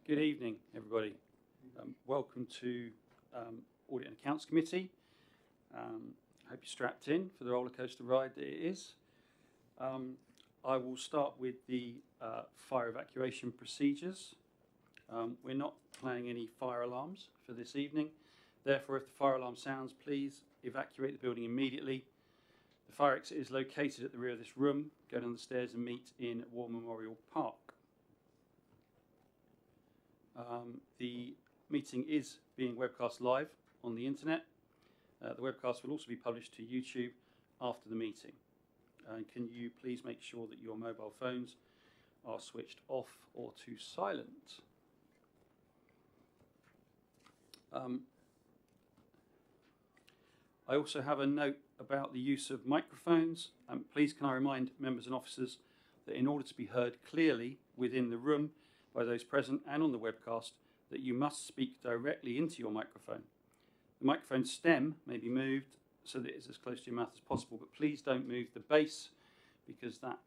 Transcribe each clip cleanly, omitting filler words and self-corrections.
Good evening, everybody. Welcome to Audit and Accounts Committee. I hope you're strapped in for the roller coaster ride that it is. I will start with the fire evacuation procedures. We're not playing any fire alarms for this evening. Therefore, if the fire alarm sounds, please evacuate the building immediately. The fire exit is located at the rear of this room. Go down the stairs and meet in War Memorial Park. The meeting is being webcast live on the internet. The webcast will also be published to YouTube after the meeting. Can you please make sure that your mobile phones are switched off or to silent? I also have a note about the use of microphones. Please can I remind members and officers that in order to be heard clearly within the room by those present and on the webcast, that you must speak directly into your microphone. The microphone stem may be moved so that it's as close to your mouth as possible, but please don't move the base because that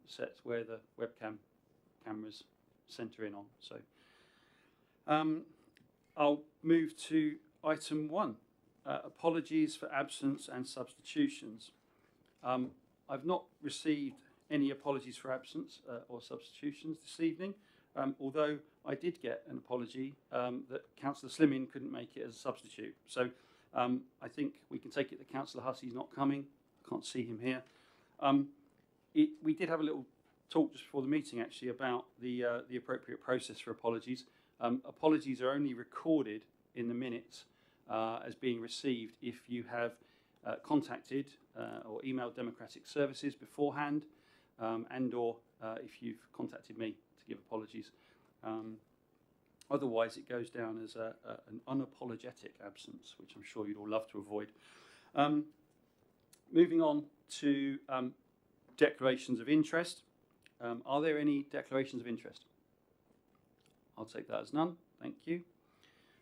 sets where the webcam cameras centre in on. So I'll move to item 1, apologies for absence and substitutions. I've not received any apologies for absence or substitutions this evening. Although I did get an apology that Councillor Slimming couldn't make it as a substitute. So I think we can take it that Councillor Hussey's not coming. I can't see him here. We did have a little talk just before the meeting actually about the appropriate process for apologies. Apologies are only recorded in the minutes as being received if you have contacted or emailed Democratic Services beforehand and or if you've contacted me to give apologies. Otherwise, it goes down as an unapologetic absence, which I'm sure you'd all love to avoid. Moving on to declarations of interest. Are there any declarations of interest? I'll take that as none. Thank you.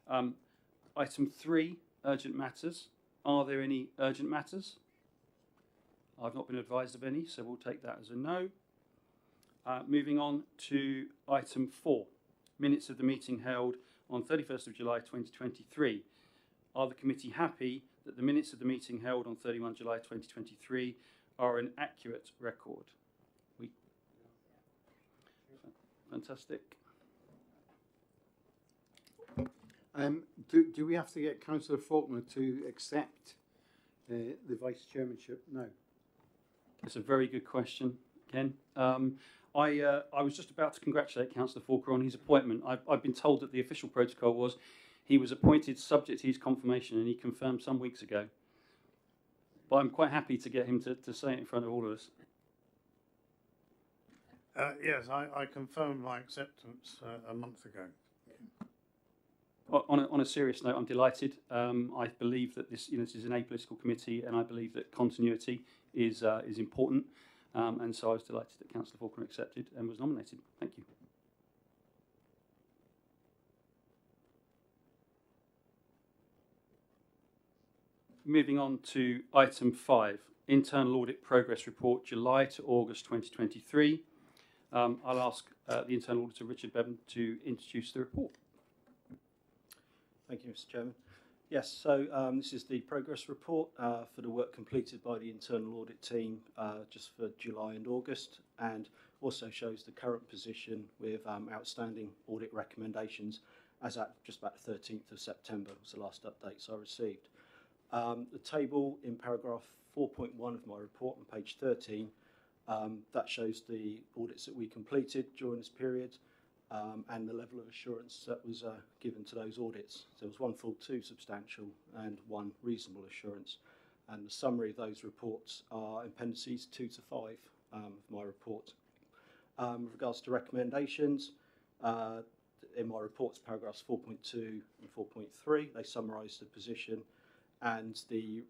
Item 3, urgent matters. Are there any urgent matters? I've not been advised of any, so we'll take that as a no. Moving on to item 4, minutes of the meeting held on 31st of July 2023. Are the committee happy that the minutes of the meeting held on 31 July 2023 are an accurate record? Fantastic. Do we have to get Councillor Faulkner to accept the vice chairmanship? No. It's a very good question, Ken. I was just about to congratulate Councillor Faulkner on his appointment. I've been told that the official protocol was he was appointed subject to his confirmation, and he confirmed some weeks ago. But I'm quite happy to get him to say it in front of all of us. Yes, I confirmed my acceptance a month ago. On a serious note, I'm delighted. I believe that this is an apolitical committee, and I believe that continuity is important. And so I was delighted that Councillor Faulkner accepted and was nominated. Thank you. Moving on to item 5, Internal Audit Progress Report, July to August 2023. I'll ask the Internal Auditor, Richard Bevan, to introduce the report. Thank you, Mr. Chairman. Yes, so this is the progress report for the work completed by the internal audit team just for July and August, and also shows the current position with outstanding audit recommendations as at just about the 13th of September was the last updates I received. The table in paragraph 4.1 of my report on page 13, that shows the audits that we completed during this period. And the level of assurance that was given to those audits. So there was 1 full, 2 substantial and 1 reasonable assurance. And the summary of those reports are appendices 2 to 5 of my report. With regards to recommendations, in my reports, paragraphs 4.2 and 4.3, they summarise the position, and the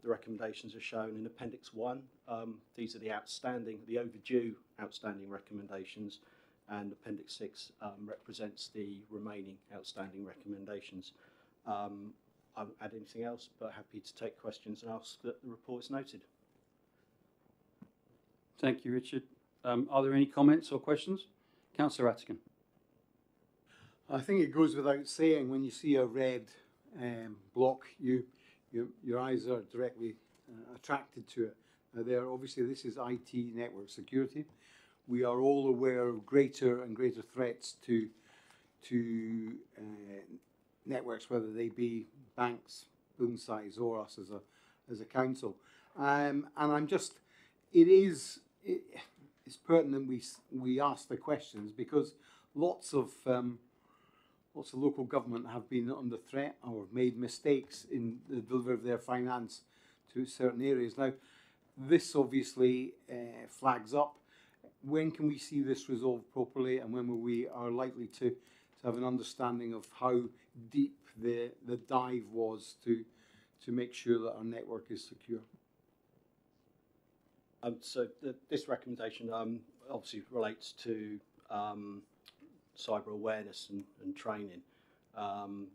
recommendations are shown in appendix 1. These are the overdue outstanding recommendations. And Appendix 6 represents the remaining outstanding recommendations. I won't add anything else, but happy to take questions and ask that the report is noted. Thank you, Richard. Are there any comments or questions? Councillor Rattigan. I think it goes without saying, when you see a red block, your eyes are directly attracted to it. There, obviously, this is IT network security. We are all aware of greater and greater threats to networks, whether they be banks, boom size, or us as a council. And it's pertinent we ask the questions, because lots of local government have been under threat or have made mistakes in the delivery of their finance to certain areas. Now, this obviously flags up. When can we see this resolved properly, and when we are likely to have an understanding of how deep the dive was to make sure that our network is secure? So this recommendation obviously relates to cyber awareness and training.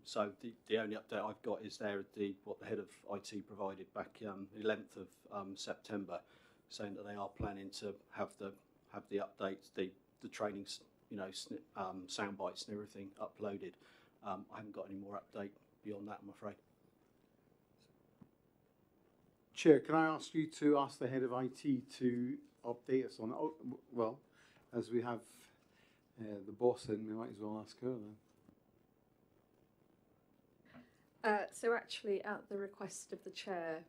So the only update I've got is there what the head of IT provided back the 11th of September, saying that they are planning to have the updates, the trainings, sound bites and everything uploaded. I haven't got any more update beyond that, I'm afraid. Chair, can I ask you to ask the head of IT to update us on, well, as we have the boss in, we might as well ask her then. So actually, at the request of the chair,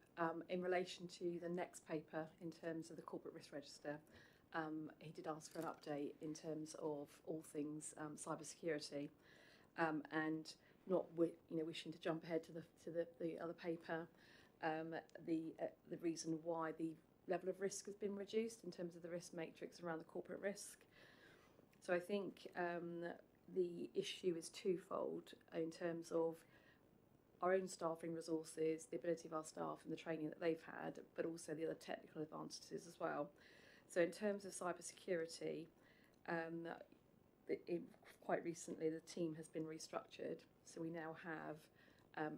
in relation to the next paper in terms of the corporate risk register, he did ask for an update in terms of all things cybersecurity, and not wishing to jump ahead to the other paper. The reason why the level of risk has been reduced in terms of the risk matrix around the corporate risk. So I think the issue is twofold in terms of our own staffing resources, the ability of our staff and the training that they've had, but also the other technical advantages as well. So in terms of cybersecurity, quite recently the team has been restructured. So we now have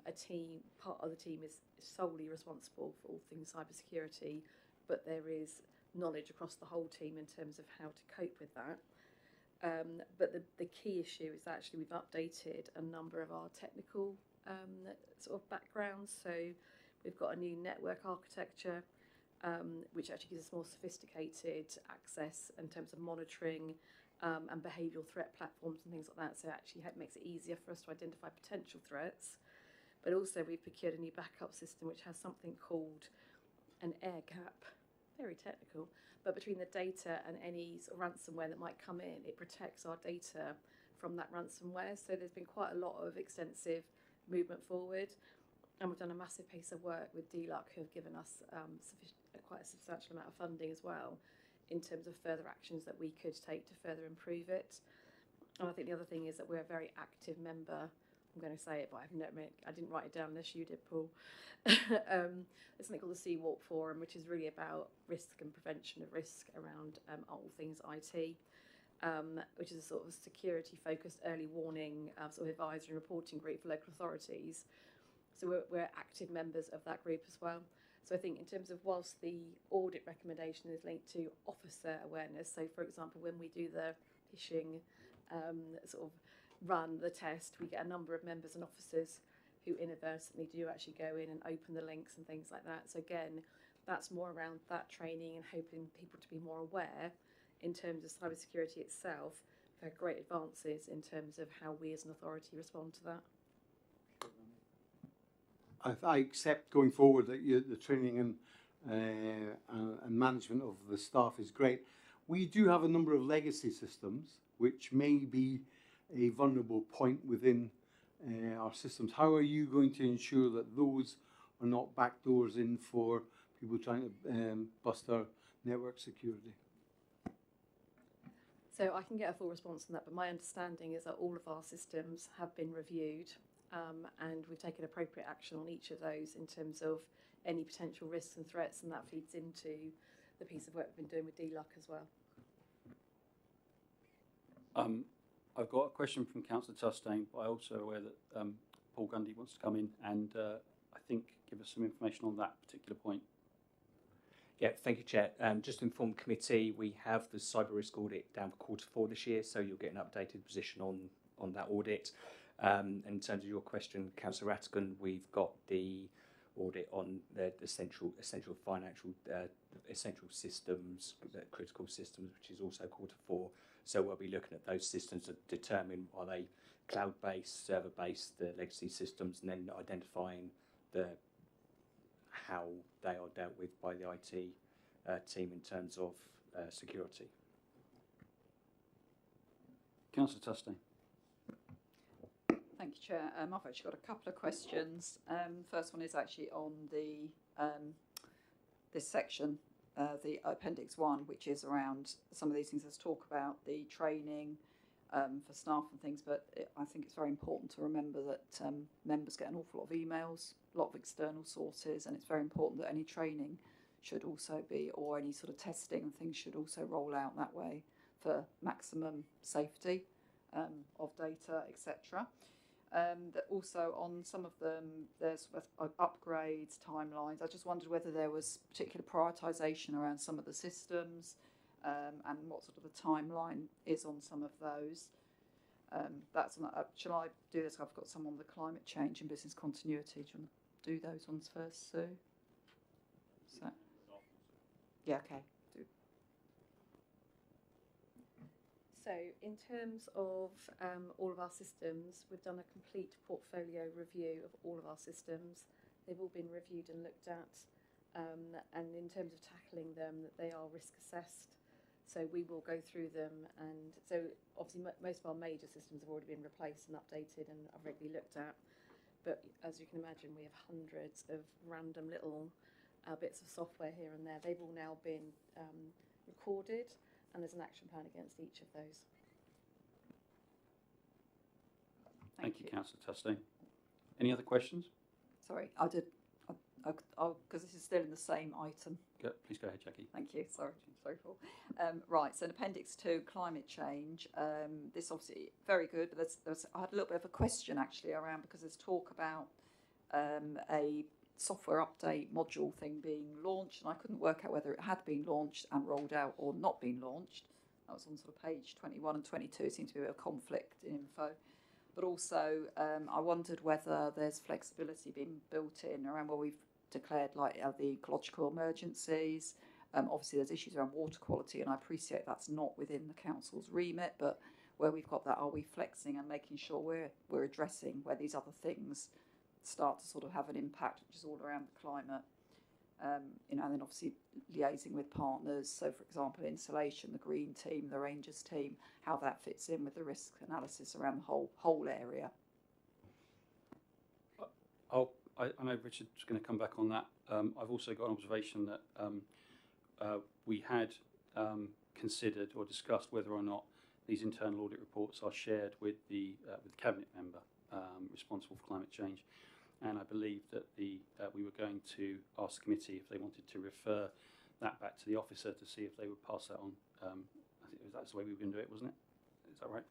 a team, part of the team is solely responsible for all things cybersecurity, but there is knowledge across the whole team in terms of how to cope with that. But the key issue is actually we've updated a number of our technical sort of backgrounds. So we've got a new network architecture, which actually gives us more sophisticated access in terms of monitoring and behavioural threat platforms and things like that. So it actually makes it easier for us to identify potential threats. But also we've procured a new backup system which has something called an air gap, very technical, but between the data and any sort of ransomware that might come in, it protects our data from that ransomware. So there's been quite a lot of extensive movement forward, and we've done a massive piece of work with DLUC, who have given us quite a substantial amount of funding as well in terms of further actions that we could take to further improve it. And I think the other thing is that we're a very active member. I'm going to say it, but I didn't write it down unless you did, Paul. There's something called the CWARP Forum, which is really about risk and prevention of risk around all things IT, which is a sort of security-focused early warning sort of advisory and reporting group for local authorities. So we're active members of that group as well. So I think in terms of whilst the audit recommendation is linked to officer awareness, so for example, when we do the phishing sort of run the test, we get a number of members and officers who inadvertently do actually go in and open the links and things like that. So again, that's more around that training and hoping people to be more aware in terms of cybersecurity itself. There are great advances in terms of how we as an authority respond to that. I accept going forward that the training and management of the staff is great. We do have a number of legacy systems which may be a vulnerable point within our systems. How are you going to ensure that those are not backdoors in for people trying to bust our network security? So I can get a full response on that, but my understanding is that all of our systems have been reviewed, and we've taken appropriate action on each of those in terms of any potential risks and threats, and that feeds into the piece of work we've been doing with DLUC as well. I've got a question from Councillor Tustain, but I'm also aware that Paul Gundy wants to come in and I think give us some information on that particular point. Yeah, thank you, Chair. Just to inform the committee, we have the cyber risk audit down for Q4 this year, so you'll get an updated position on that audit. In terms of your question, Councillor Rattigan, we've got the audit on the essential financial essential systems, critical systems, which is also quarter 4. So we'll be looking at those systems to determine are they cloud-based, server-based, the legacy systems, and then identifying how they are dealt with by the IT team in terms of security. Councillor Tustin. Thank you, Chair. I've actually got a couple of questions. First one is actually on the this section, the Appendix 1, which is around some of these things. Let's talk about the training for staff and things, but I think it's very important to remember that members get an awful lot of emails, a lot of external sources, and it's very important that any training should also be, or any sort of testing and things should also roll out that way for maximum safety of data, etc. That also on some of them there's upgrades, timelines. I just wondered whether there was particular prioritisation around some of the systems and what sort of the timeline is on some of those. That's not, shall I do this? I've got some on the climate change and business continuity. Do you want to do those ones first, Sue? So, yeah, okay. Do. So in terms of all of our systems, we've done a complete portfolio review of all of our systems. They've all been reviewed and looked at, and in terms of tackling them, that they are risk assessed. So we will go through them, and so obviously most of our major systems have already been replaced and updated and are regularly looked at. But as you can imagine, we have hundreds of random little bits of software here and there. They've all now been recorded, and there's an action plan against each of those. Thank you, Councillor Tustin. Any other questions? Sorry, because this is still in the same item. Please go ahead, Jackie. Thank you. Sorry, Paul. Right, so in Appendix 2, climate change. This obviously very good, but I had a little bit of a question actually around, because there's talk about a software update module thing being launched, and I couldn't work out whether it had been launched and rolled out or not been launched. That was on sort of page 21 and 22. It seemed to be a bit of conflict in info. But also, I wondered whether there's flexibility being built in around where we've declared like the ecological emergencies. Obviously, there's issues around water quality, and I appreciate that's not within the council's remit. But where we've got that, are we flexing and making sure we're addressing where these other things start to sort of have an impact, which is all around the climate? And then obviously liaising with partners. So, for example, insulation, the green team, the Rangers team, how that fits in with the risk analysis around the whole area. I know Richard's going to come back on that. I've also got an observation that we had considered or discussed whether or not these internal audit reports are shared with the cabinet member responsible for climate change, and I believe that we were going to ask the committee if they wanted to refer that back to the officer to see if they would pass that on. I think that's the way we were going to do it, wasn't it? Is that right?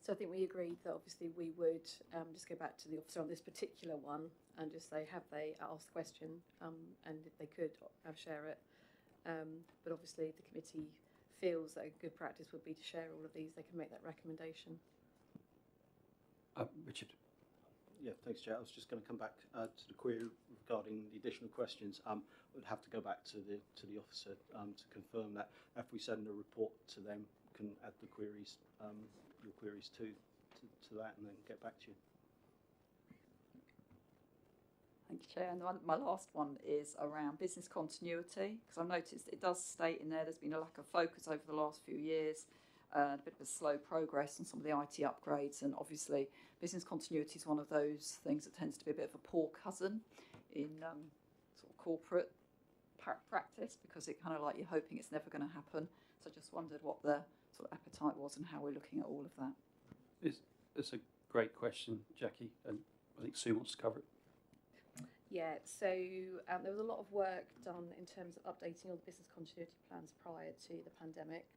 So I think we agreed that obviously we would just go back to the officer on this particular one and just say, have they asked the question, and if they could share it. But obviously if the committee feels that a good practice would be to share all of these, they can make that recommendation. Richard. Yeah, thanks, Chair. I was just going to come back to the query regarding the additional questions. We'd have to go back to the officer to confirm that. If we send a report to them, can add the queries, your queries to that, and then get back to you. Thank you, Chair. And my last one is around business continuity, because I've noticed it does state in there's been a lack of focus over the last few years, a bit of a slow progress on some of the IT upgrades, and obviously business continuity is one of those things that tends to be a bit of a poor cousin in sort of corporate practice, because it kind of like you're hoping it's never going to happen. So I just wondered what the sort of appetite was and how we're looking at all of that. It's a great question, Jackie, and I think Sue wants to cover it. Yeah, so there was a lot of work done in terms of updating all the business continuity plans prior to the pandemic,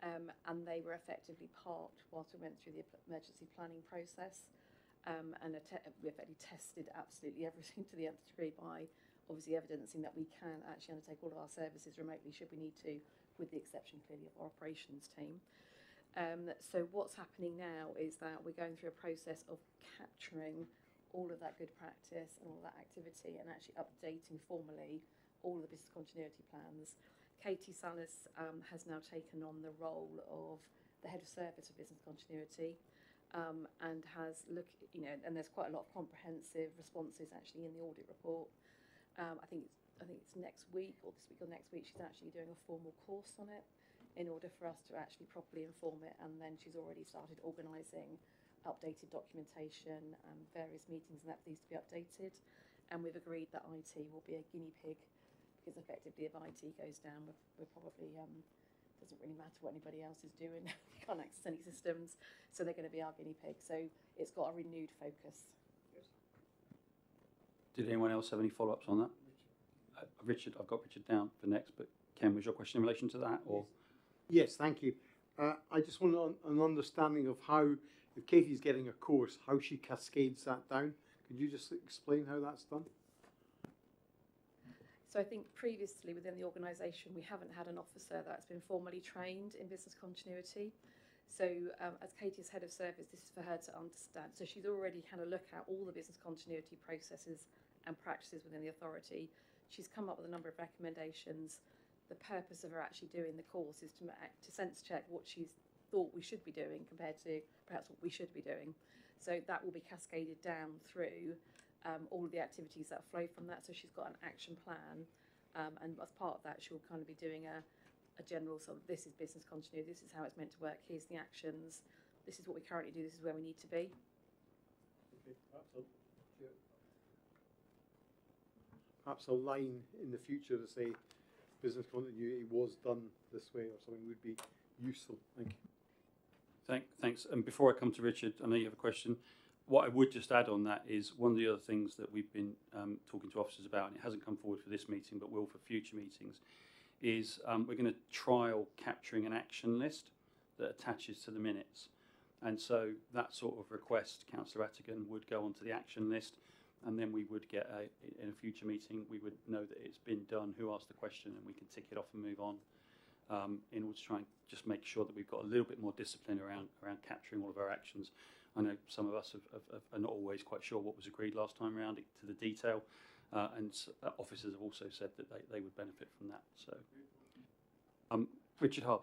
and they were effectively parked whilst we went through the emergency planning process, and we effectively tested absolutely everything to the nth degree by obviously evidencing that we can actually undertake all of our services remotely should we need to, with the exception clearly of our operations team. So what's happening now is that we're going through a process of capturing all of that good practice and all that activity and actually updating formally all of the business continuity plans. Katie Salas has now taken on the role of the head of service of business continuity, and has and there's quite a lot of comprehensive responses actually in the audit report. I think it's next week or this week or next week she's actually doing a formal course on it in order for us to actually properly inform it, and then she's already started organising updated documentation and various meetings and that needs to be updated, and we've agreed that IT will be a guinea pig, because effectively if IT goes down we're probably doesn't really matter what anybody else is doing. You can't access any systems, so they're going to be our guinea pig. So it's got a renewed focus. Did anyone else have any follow-ups on that? Richard, I've got Richard down for next, but Ken, was your question in relation to that? Or Yes, thank you. I just want an understanding of how, if Katie's getting a course, how she cascades that down. Could you just explain how that's done? So I think previously within the organisation we haven't had an officer that's been formally trained in business continuity. So as Katie is head of service, this is for her to understand. So she's already had a look at all the business continuity processes and practices within the authority. She's come up with a number of recommendations. The purpose of her actually doing the course is to sense check what she's thought we should be doing compared to perhaps what we should be doing. So that will be cascaded down through all of the activities that flow from that. So she's got an action plan, and as part of that she'll kind of be doing a general sort of, this is business continuity, this is how it's meant to work, here's the actions, this is what we currently do, this is where we need to be. Okay, perhaps a line in the future to say business continuity was done this way or something would be useful. Thank you. Thanks. And before I come to Richard, I know you have a question. What I would just add on that is one of the other things that we've been talking to officers about, and it hasn't come forward for this meeting but will for future meetings, is we're going to trial capturing an action list that attaches to the minutes. And so that sort of request, Councillor Attigan, would go onto the action list, and then we would get in a future meeting, we would know that it's been done, who asked the question, and we can tick it off and move on, in order to try and just make sure that we've got a little bit more discipline around capturing all of our actions. I know some of us are not always quite sure what was agreed last time around it to the detail, and officers have also said that they would benefit from that. So, Richard Hart.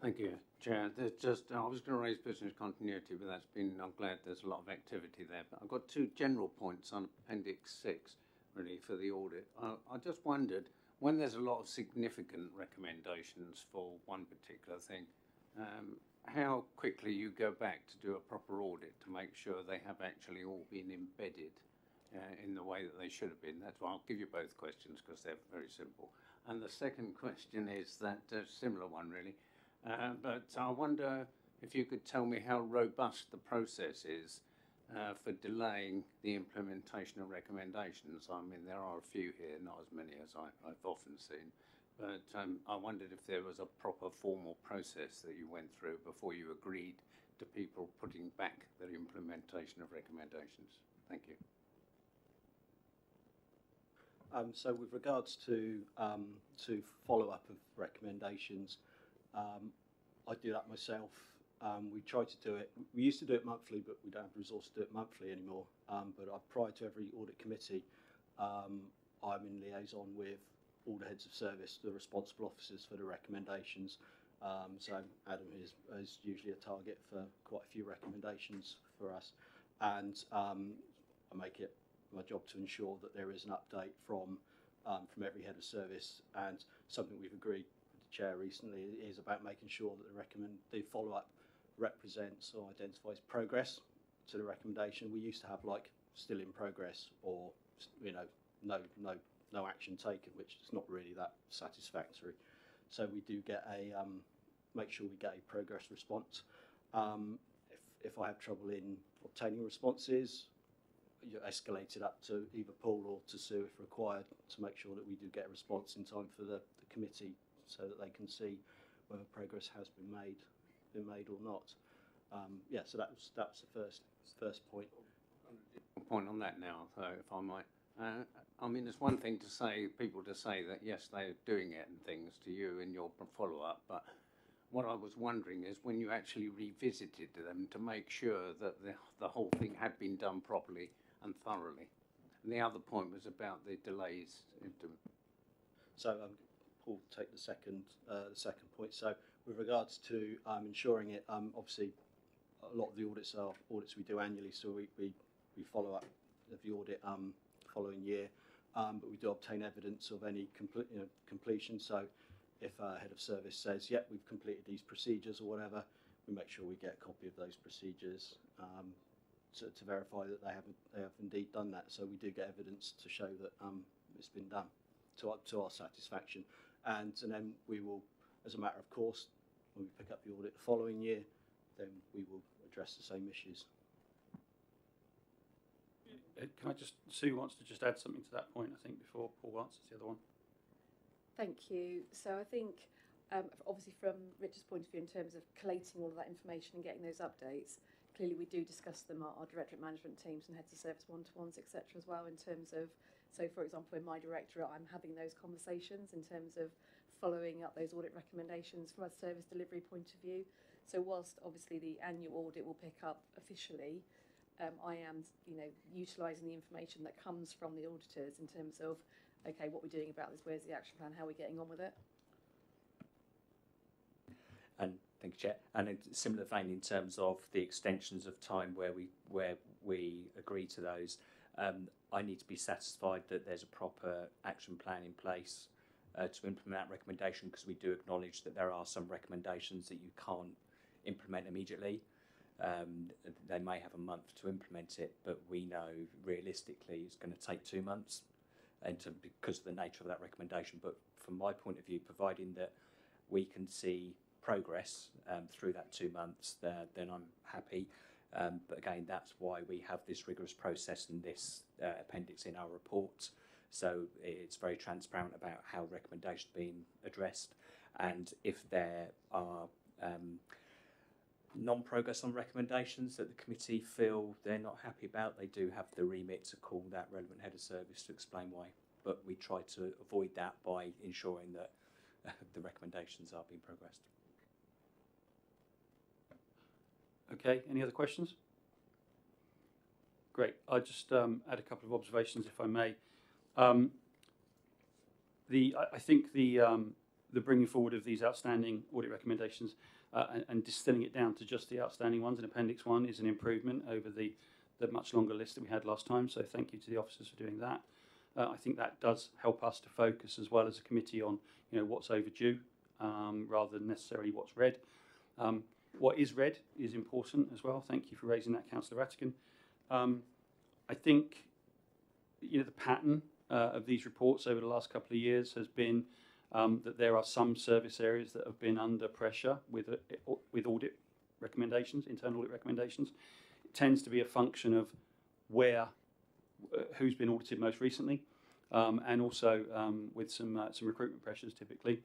Thank you, Chair. There's just, I was going to raise business continuity, but that's been, I'm glad there's a lot of activity there. But I've got two general points on Appendix 6, really, for the audit. I just wondered, when there's a lot of significant recommendations for one particular thing, how quickly you go back to do a proper audit to make sure they have actually all been embedded in the way that they should have been. That's why I'll give you both questions because they're very simple. And the second question is that similar one really, but I wonder if you could tell me how robust the process is for delaying the implementation of recommendations. I mean, there are a few here, not as many as I've often seen. But I wondered if there was a proper formal process that you went through before you agreed to people putting back the implementation of recommendations. Thank you. So with regards to follow-up of recommendations, I do that myself. We try to do it, we used to do it monthly, but we don't have the resource to do it monthly anymore. But prior to every audit committee, I'm in liaison with all the heads of service, the responsible officers for the recommendations. So Adam is usually a target for quite a few recommendations for us, and I make it my job to ensure that there is an update from every head of service. And something we've agreed with the chair recently is about making sure that the follow-up represents or identifies progress to the recommendation. We used to have like still in progress or no action taken, which is not really that satisfactory. So we do get make sure we get a progress response. If I have trouble in obtaining responses, you escalate it up to either Paul or to Sue if required, to make sure that we do get a response in time for the committee, so that they can see whether progress has been made or not. Yeah, so that was the first point. Point on that now, so if I might. I mean, it's one thing to say, people to say that yes, they're doing it and things to you in your follow-up, but What I was wondering is when you actually revisited them to make sure that the whole thing had been done properly and thoroughly. And the other point was about the delays. So Paul, take the second point. So with regards to ensuring it, obviously a lot of the audits are audits we do annually, so we follow up the audit following year, but we do obtain evidence of any completion. So if a head of service says, "Yep, we've completed these procedures" or whatever, we make sure we get a copy of those procedures to verify that they have indeed done that. So we do get evidence to show that it's been done to our satisfaction, and then we will, as a matter of course, when we pick up the audit the following year, then we will address the same issues. Can I just, Sue wants to just add something to that point, I think, before Paul answers the other one. Thank you. So I think, obviously from Richard's point of view in terms of collating all of that information and getting those updates, clearly we do discuss them at our directorate management teams and heads of service one-to-ones, etc. as well, in terms of, so for example, in my directorate, I'm having those conversations in terms of following up those audit recommendations from a service delivery point of view. So whilst obviously the annual audit will pick up officially, I am, utilising the information that comes from the auditors in terms of, okay, what we're doing about this, where's the action plan, how are we getting on with it? And thank you, Chair. And in a similar vein, in terms of the extensions of time where we agree to those, I need to be satisfied that there's a proper action plan in place to implement that recommendation, because we do acknowledge that there are some recommendations that you can't implement immediately. They may have a month to implement it, but we know realistically it's going to take 2 months, because of the nature of that recommendation. But from my point of view, providing that we can see progress through that 2 months, then I'm happy. But again, that's why we have this rigorous process and this appendix in our report. So it's very transparent about how recommendations are being addressed, and if there are non-progress on recommendations that the committee feel they're not happy about, they do have the remit to call that relevant head of service to explain why. But we try to avoid that by ensuring that the recommendations are being progressed. Okay, any other questions? Great. I'll just add a couple of observations, if I may. I think the bringing forward of these outstanding audit recommendations and distilling it down to just the outstanding ones in Appendix 1 is an improvement over the much longer list that we had last time. So thank you to the officers for doing that. I think that does help us to focus as well as a committee on what's overdue rather than necessarily what's red. What is red is important as well. Thank you for raising that, Councillor Rattigan. I think the pattern of these reports over the last couple of years has been that there are some service areas that have been under pressure with audit recommendations, internal audit recommendations. It tends to be a function of who's been audited most recently, and also with some recruitment pressures typically.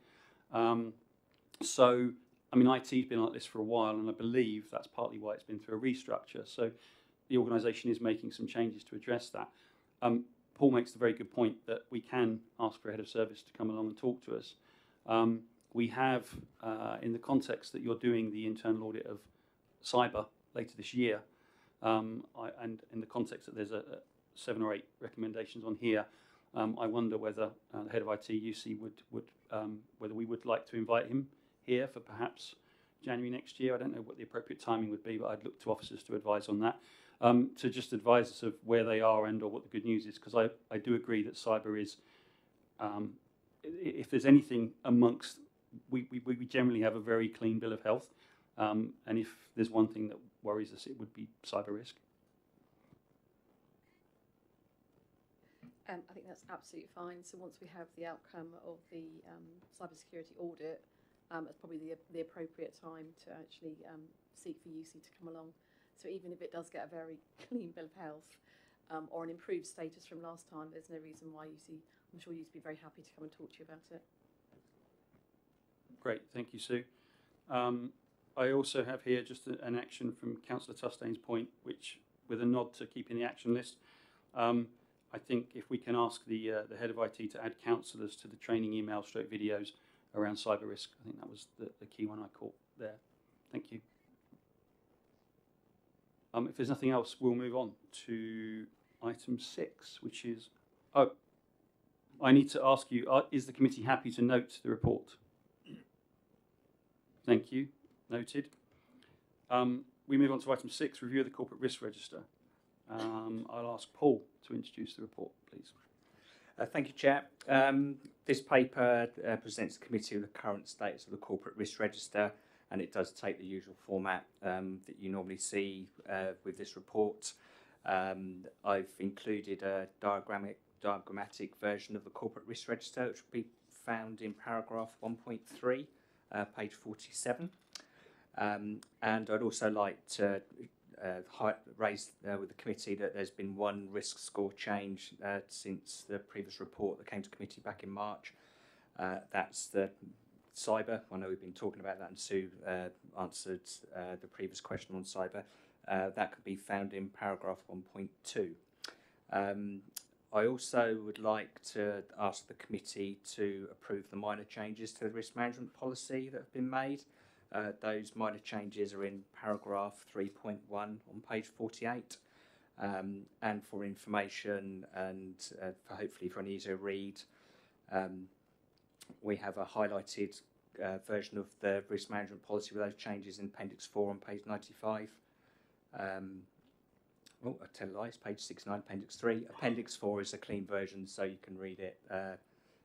So, I mean, IT's been like this for a while, and I believe that's partly why it's been through a restructure. So the organisation is making some changes to address that. Paul makes a very good point that we can ask for a head of service to come along and talk to us. We have, in the context that you're doing the internal audit of cyber later this year, and in the context that there's 7 or 8 recommendations on here, I wonder whether the head of IT, UC, whether we would like to invite him here for perhaps January next year. I don't know what the appropriate timing would be, but I'd look to officers to advise on that. To just advise us of where they are and or what the good news is, because I do agree that cyber is, if there's anything amongst, we generally have a very clean bill of health, and if there's one thing that worries us, it would be cyber risk. I think that's absolutely fine. So once we have the outcome of the cybersecurity audit, it's probably the appropriate time to actually seek for UC to come along. So even if it does get a very clean bill of health or an improved status from last time, there's no reason why UC, I'm sure you'd be very happy to come and talk to you about it. Great, thank you, Sue. I also have here just an action from Councillor Tustain's point, which, with a nod to keeping the action list, I think if we can ask the head of IT to add councillors to the training email/videos around cyber risk. I think that was the key one I caught there. Thank you. If there's nothing else, we'll move on to item 6, which is, I need to ask you, is the committee happy to note the report? Thank you. Noted. We move on to item 6, review of the corporate risk register. I'll ask Paul to introduce the report, please. Thank you, Chair. This paper presents the committee with the current status of the corporate risk register, and it does take the usual format that you normally see with this report. I've included a diagrammatic version of the corporate risk register, which will be found in paragraph 1.3, page 47. And I'd also like to raise with the committee that there's been one risk score change since the previous report that came to committee back in March. That's the cyber. I know we've been talking about that, and Sue answered the previous question on cyber. That could be found in paragraph 1.2. I also would like to ask the committee to approve the minor changes to the risk management policy that have been made. Those minor changes are in paragraph 3.1 on page 48. And for information and hopefully for an easier read, we have a highlighted version of the risk management policy with those changes in Appendix 4 on page 95. I tell lies, page 69, Appendix 3. Appendix 4 is a clean version, so you can read it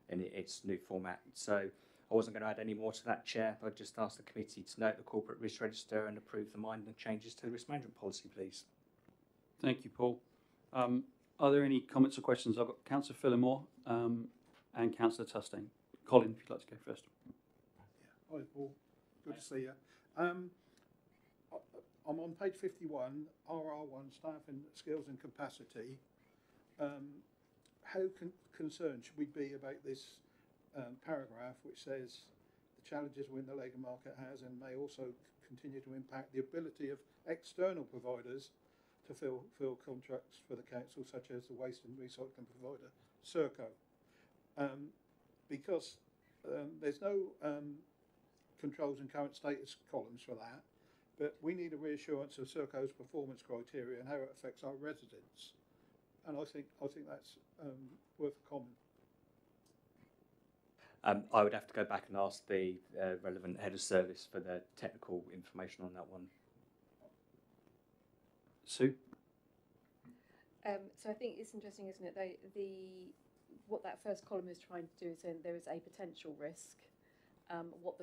in its new format. So I wasn't going to add any more to that, Chair. I'd just ask the committee to note the corporate risk register and approve the minor changes to the risk management policy, please. Thank you, Paul. Are there any comments or questions? I've got Councillor Phillimore and Councillor Tustain. Colin, if you'd like to go first. Hi, Paul. Good to see you. I'm on page 51, RR1, staffing skills and capacity. How concerned should we be about this paragraph which says the challenges within the labour market has and may also continue to impact the ability of external providers to fill contracts for the council, such as the waste and recycling provider, Serco? Because there's no controls and current status columns for that, but we need a reassurance of Serco's performance criteria and how it affects our residents. And I think that's worth a comment. I would have to go back and ask the relevant head of service for the technical information on that one. Sue? So I think it's interesting, isn't it? What that first column is trying to do is saying there is a potential risk. What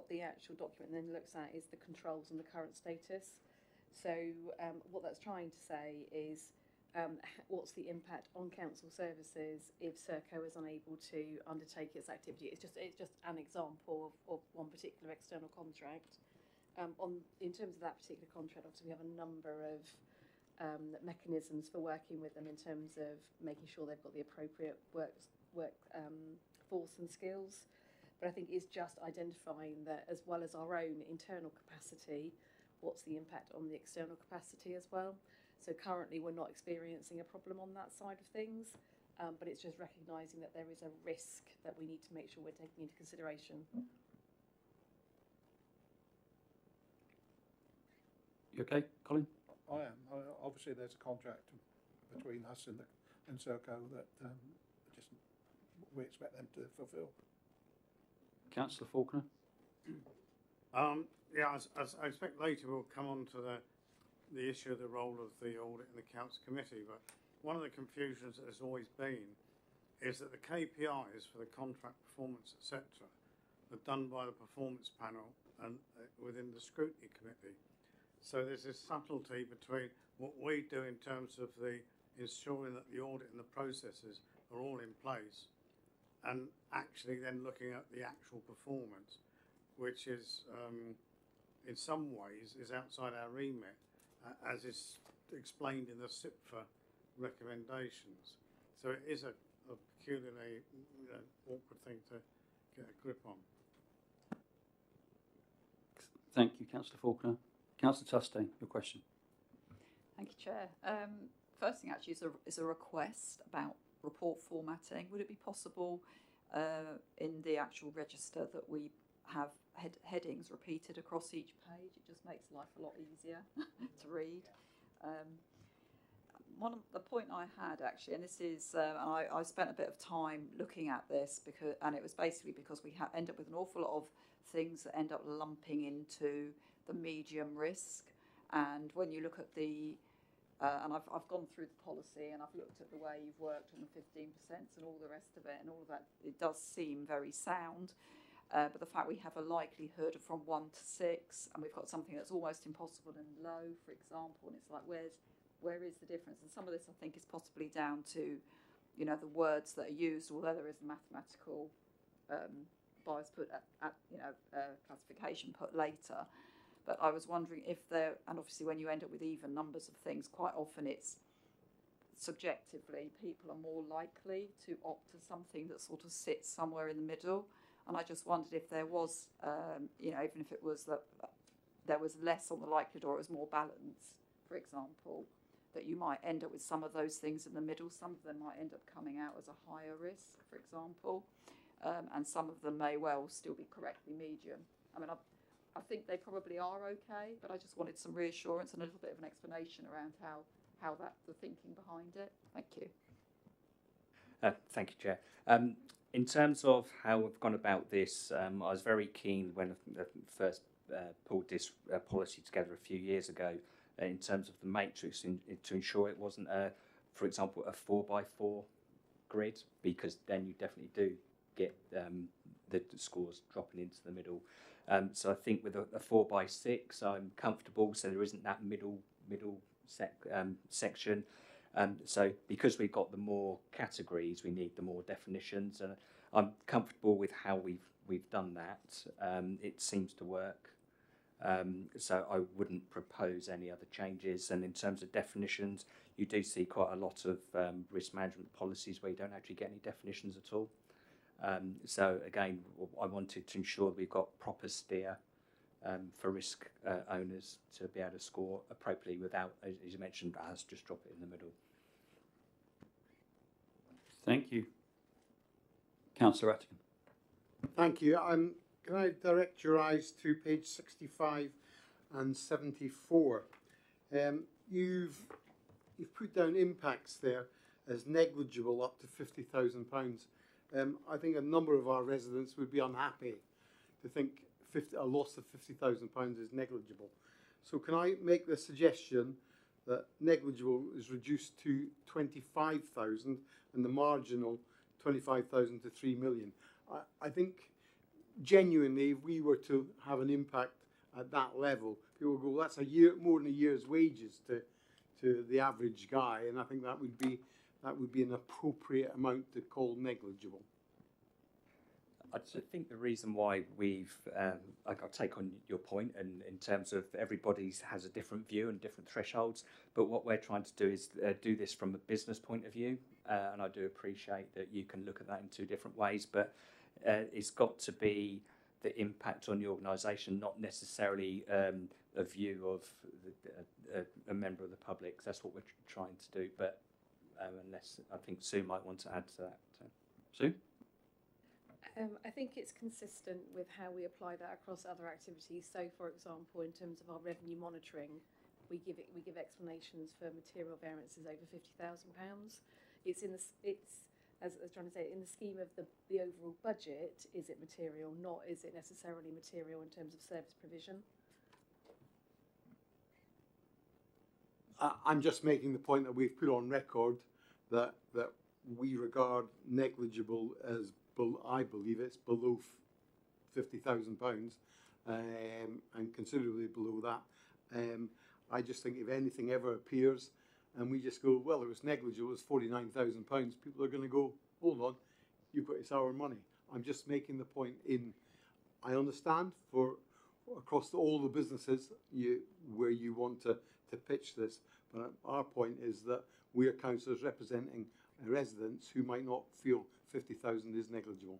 the actual document then looks at is the controls and the current status. So what that's trying to say is what's the impact on council services if Serco is unable to undertake its activity. It's just an example of one particular external contract. In terms of that particular contract, obviously we have a number of mechanisms for working with them in terms of making sure they've got the appropriate work force and skills. But I think it's just identifying that, as well as our own internal capacity, what's the impact on the external capacity as well. So currently we're not experiencing a problem on that side of things, but it's just recognising that there is a risk that we need to make sure we're taking into consideration. You okay, Colin? I am. Obviously there's a contract between us and Serco that we expect them to fulfil. Councillor Faulkner? Yeah, as I expect later we'll come on to the issue of the role of the audit and the council committee, but one of the confusions that has always been is that the KPIs for the contract performance, etc., are done by the performance panel and within the scrutiny committee. So there's this subtlety between what we do in terms of the ensuring that the audit and the processes are all in place, and actually then looking at the actual performance, which is in some ways is outside our remit, as is explained in the SIPFA recommendations. So it is a peculiarly awkward thing to get a grip on. Thank you, Councillor Faulkner. Councillor Tustain, your question. Thank you, Chair. First thing actually is a request about report formatting. Would it be possible in the actual register that we have headings repeated across each page. It just makes life a lot easier to read. One of the point I had actually, and this is, I spent a bit of time looking at this and it was basically because we end up with an awful lot of things that end up lumping into the medium risk. And when you look at and I've gone through the policy and I've looked at the way you've worked on the 15% and all the rest of it and all of that, it does seem very sound. But the fact we have a likelihood from 1 to 6, and we've got something that's almost impossible and low, for example, and it's like, where is the difference? And some of this, I think, is possibly down to, the words that are used, although there is a mathematical bias put at classification put later. But I was wondering if and obviously when you end up with even numbers of things, quite often it's subjectively people are more likely to opt to something that sort of sits somewhere in the middle. And I just wondered if there was, even if it was that there was less on the likelihood or it was more balanced, for example, that you might end up with some of those things in the middle. Some of them might end up coming out as a higher risk, for example, and some of them may well still be correctly medium. I mean, I think they probably are okay, but I just wanted some reassurance and a little bit of an explanation around how the thinking behind it. Thank you. Thank you, Chair. In terms of how we've gone about this, I was very keen when I first pulled this policy together a few years ago in terms of the matrix to ensure it wasn't, for example, a 4x4 grid, because then you definitely do get the scores dropping into the middle. So I think with a 4x6, I'm comfortable, so there isn't that middle section. So because we've got the more categories, we need the more definitions, and I'm comfortable with how we've done that. It seems to work. So I wouldn't propose any other changes. And in terms of definitions, you do see quite a lot of risk management policies where you don't actually get any definitions at all. So again, I wanted to ensure we've got proper steer for risk owners to be able to score appropriately without, as you mentioned, us just drop it in the middle. Thank you. Councillor Atkin. Thank you. Can I direct your eyes to page 65 and 74? You've put down impacts there as negligible up to £50,000. I think a number of our residents would be unhappy to think a loss of £50,000 is negligible. So can I make the suggestion that negligible is reduced to 25,000 and the marginal 25,000 to 3 million? I think genuinely, if we were to have an impact at that level, people would go, that's more than a year's wages to the average guy, and I think that would be an appropriate amount to call negligible. I think the reason why I'll take on your point, and in terms of everybody has a different view and different thresholds, but what we're trying to do is do this from a business point of view, and I do appreciate that you can look at that in two different ways, but it's got to be the impact on the organisation, not necessarily a view of a member of the public. That's what we're trying to do, but unless I think Sue might want to add to that. Sue? I think it's consistent with how we apply that across other activities. So, for example, in terms of our revenue monitoring, we give explanations for material variances over £50,000. It's as John said, in the scheme of the overall budget. Is it material? Not is it necessarily material in terms of service provision? I'm just making the point that we've put on record that we regard negligible as, I believe it's below £50,000 and considerably below that. I just think if anything ever appears and we just go, well, it was negligible, it's £49,000, people are going to go, hold on, it's our money. I'm just making the point I understand for across all the businesses where you want to pitch this, but our point is that we are councillors representing residents who might not feel 50,000 is negligible.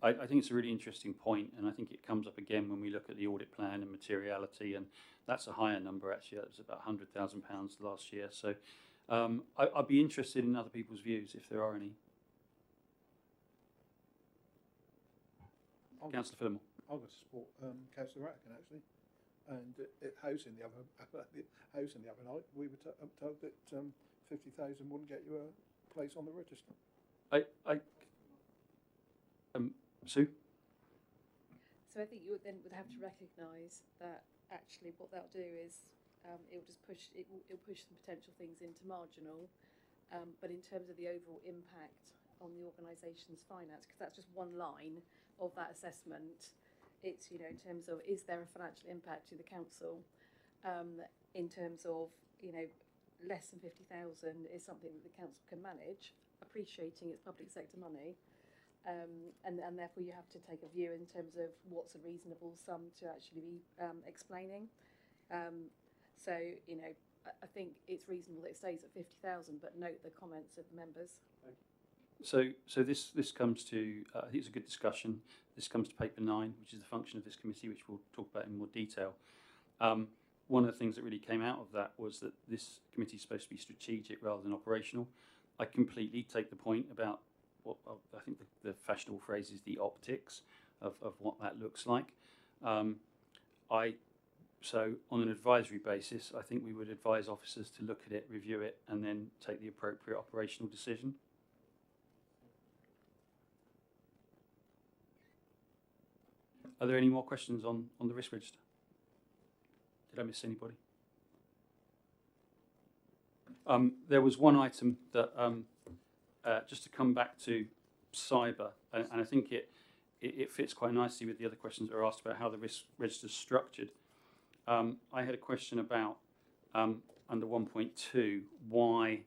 I think it's a really interesting point, and I think it comes up again when we look at the audit plan and materiality, and that's a higher number actually. That was about £100,000 last year. So I'd be interested in other people's views if there are any. Councillor Fillmore. I'm going to support Councillor Ratkin actually. And at housing the other night, we were told that 50,000 wouldn't get you a place on the register. Sue? So I think you would have to recognise that actually what that'll do is it'll push some potential things into marginal, but in terms of the overall impact on the organisation's finance, because that's just one line of that assessment, it's, you know, in terms of is there a financial impact to the council, in terms of, you know, less than 50,000 is something that the council can manage, appreciating it's public sector money. And therefore you have to take a view in terms of what's a reasonable sum to actually be explaining. So, you know, I think it's reasonable that it stays at 50,000, but note the comments of the members. So this comes to, I think it's a good discussion. This comes to paper 9, which is the function of this committee, which we'll talk about in more detail. One of the things that really came out of that was that this committee is supposed to be strategic rather than operational. I completely take the point about what I think the fashionable phrase is the optics of what that looks like. So on an advisory basis, I think we would advise officers to look at it, review it, and then take the appropriate operational decision. Are there any more questions on the risk register? Did I miss anybody? There was one item that, just to come back to cyber, and I think it fits quite nicely with the other questions that were asked about how the risk register is structured. I had a question about, under 1.2, why,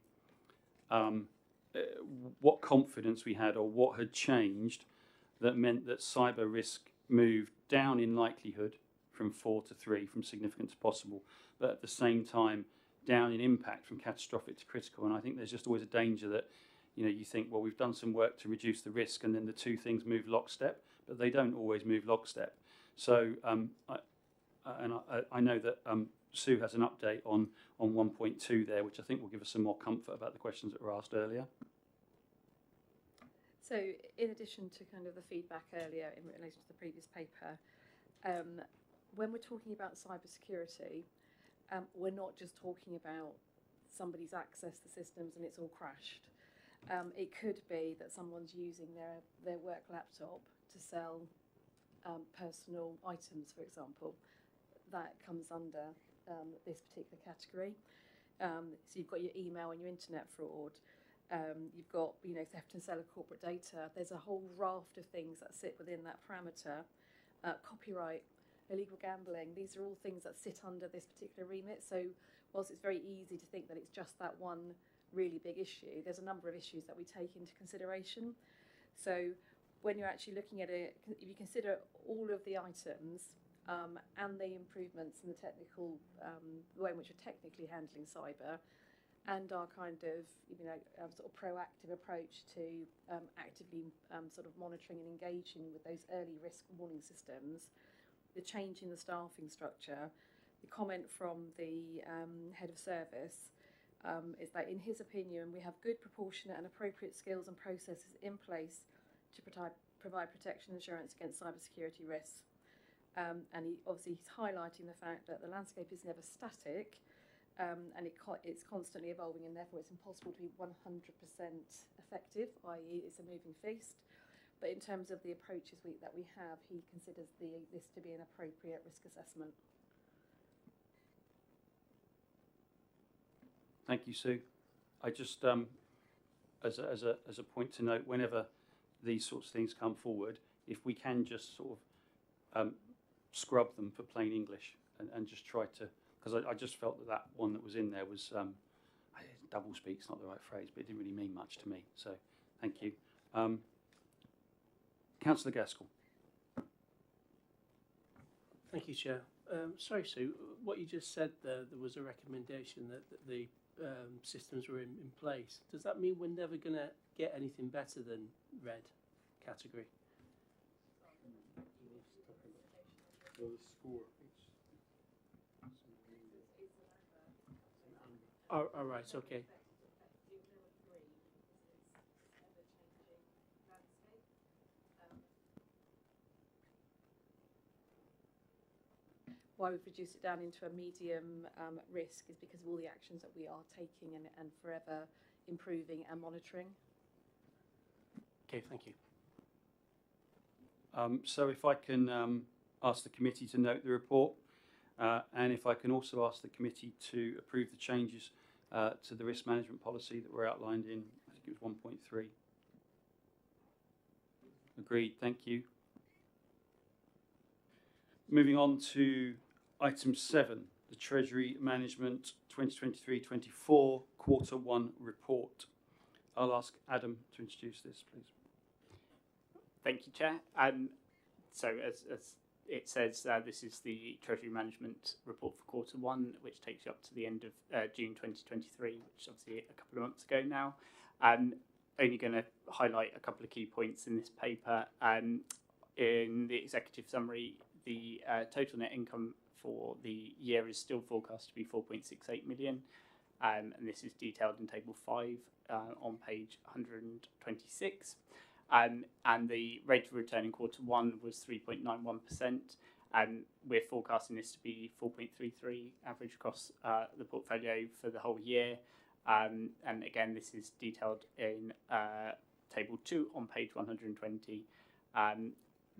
what confidence we had or what had changed that meant that cyber risk moved down in likelihood from 4 to 3, from significant to possible, but at the same time down in impact from catastrophic to critical. And I think there's just always a danger that, you know, you think, well, we've done some work to reduce the risk, and then the two things move lockstep, but they don't always move lockstep. So I know that Sue has an update on 1.2 there, which I think will give us some more comfort about the questions that were asked earlier. So in addition to kind of the feedback earlier in relation to the previous paper, when we're talking about cybersecurity, we're not just talking about somebody's accessed the systems and it's all crashed. It could be that someone's using their work laptop to sell personal items, for example. That comes under this particular category. So you've got your email and your internet fraud. You've got, you know, theft and sale of corporate data. There's a whole raft of things that sit within that parameter. Copyright, illegal gambling, these are all things that sit under this particular remit. So whilst it's very easy to think that it's just that one really big issue, there's a number of issues that we take into consideration. So when you're actually looking at it, if you consider all of the items and the improvements in the technical, the way in which you're technically handling cyber, and our kind of, you know, sort of proactive approach to actively sort of monitoring and engaging with those early risk warning systems, the change in the staffing structure, the comment from the head of service is that in his opinion we have good, proportionate and appropriate skills and processes in place to provide protection insurance against cybersecurity risks. And he's highlighting the fact that the landscape is never static, and it's constantly evolving, and therefore it's impossible to be 100% effective, i.e. it's a moving feast. But in terms of the approaches that we have, he considers this to be an appropriate risk assessment. Thank you, Sue. I just, as a point to note, whenever these sorts of things come forward, if we can just sort of scrub them for plain English and just try to, because I just felt that one that was in there was, double speak's not the right phrase, but it didn't really mean much to me. So thank you. Councillor Gaskell. Thank you, Chair. Sorry, Sue, what you just said there was a recommendation that the systems were in place. Does that mean we're never going to get anything better than red category? Oh, all right, okay. why we've reduced it down into a medium risk is because of all the actions that we are taking and forever improving and monitoring. Okay, thank you. So if I can ask the committee to note the report, and if I can also ask the committee to approve the changes to the risk management policy that were outlined in, I think it was 1.3. Agreed, thank you. Moving on to item 7, the Treasury Management 2023-24 Quarter 1 report. I'll ask Adam to introduce this, please. Thank you, Chair. So as it says, this is the Treasury Management report for Quarter 1, which takes you up to the end of June 2023, which is obviously a couple of months ago now. Only going to highlight a couple of key points in this paper. In the executive summary, the total net income for the year is still forecast to be 4.68 million, and this is detailed in Table 5 on page 126. And the rate of return in Quarter 1 was 3.91%, and we're forecasting this to be 4.33 average across the portfolio for the whole year. And again, this is detailed in Table 2 on page 120.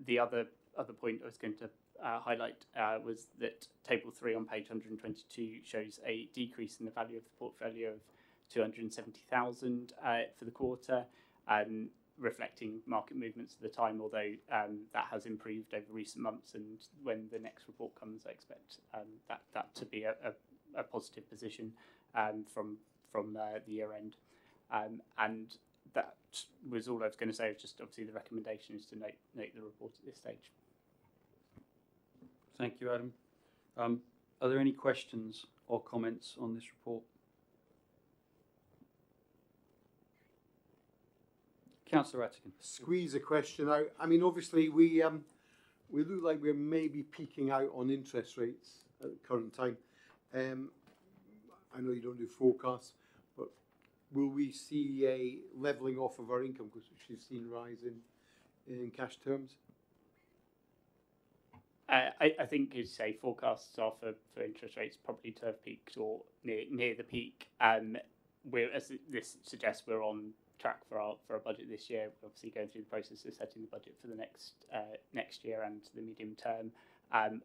The other point I was going to highlight was that Table 3 on page 122 shows a decrease in the value of the portfolio of 270,000 for the quarter, reflecting market movements at the time, although that has improved over recent months, and when the next report comes, I expect that to be a positive position from the year end. And that was all I was going to say. Just obviously the recommendation is to note the report at this stage. Thank you, Adam. Are there any questions or comments on this report? Councillor Rattigan. Squeeze a question out. I mean, obviously, we look like we're maybe peaking out on interest rates at the current time. I know you don't do forecasts, but will we see a levelling off of our income, because we've seen rise in cash terms? I think you'd say forecasts are for interest rates probably to have peaked or near the peak. As this suggests, we're on track for our budget this year. We're obviously going through the process of setting the budget for the next year and the medium term.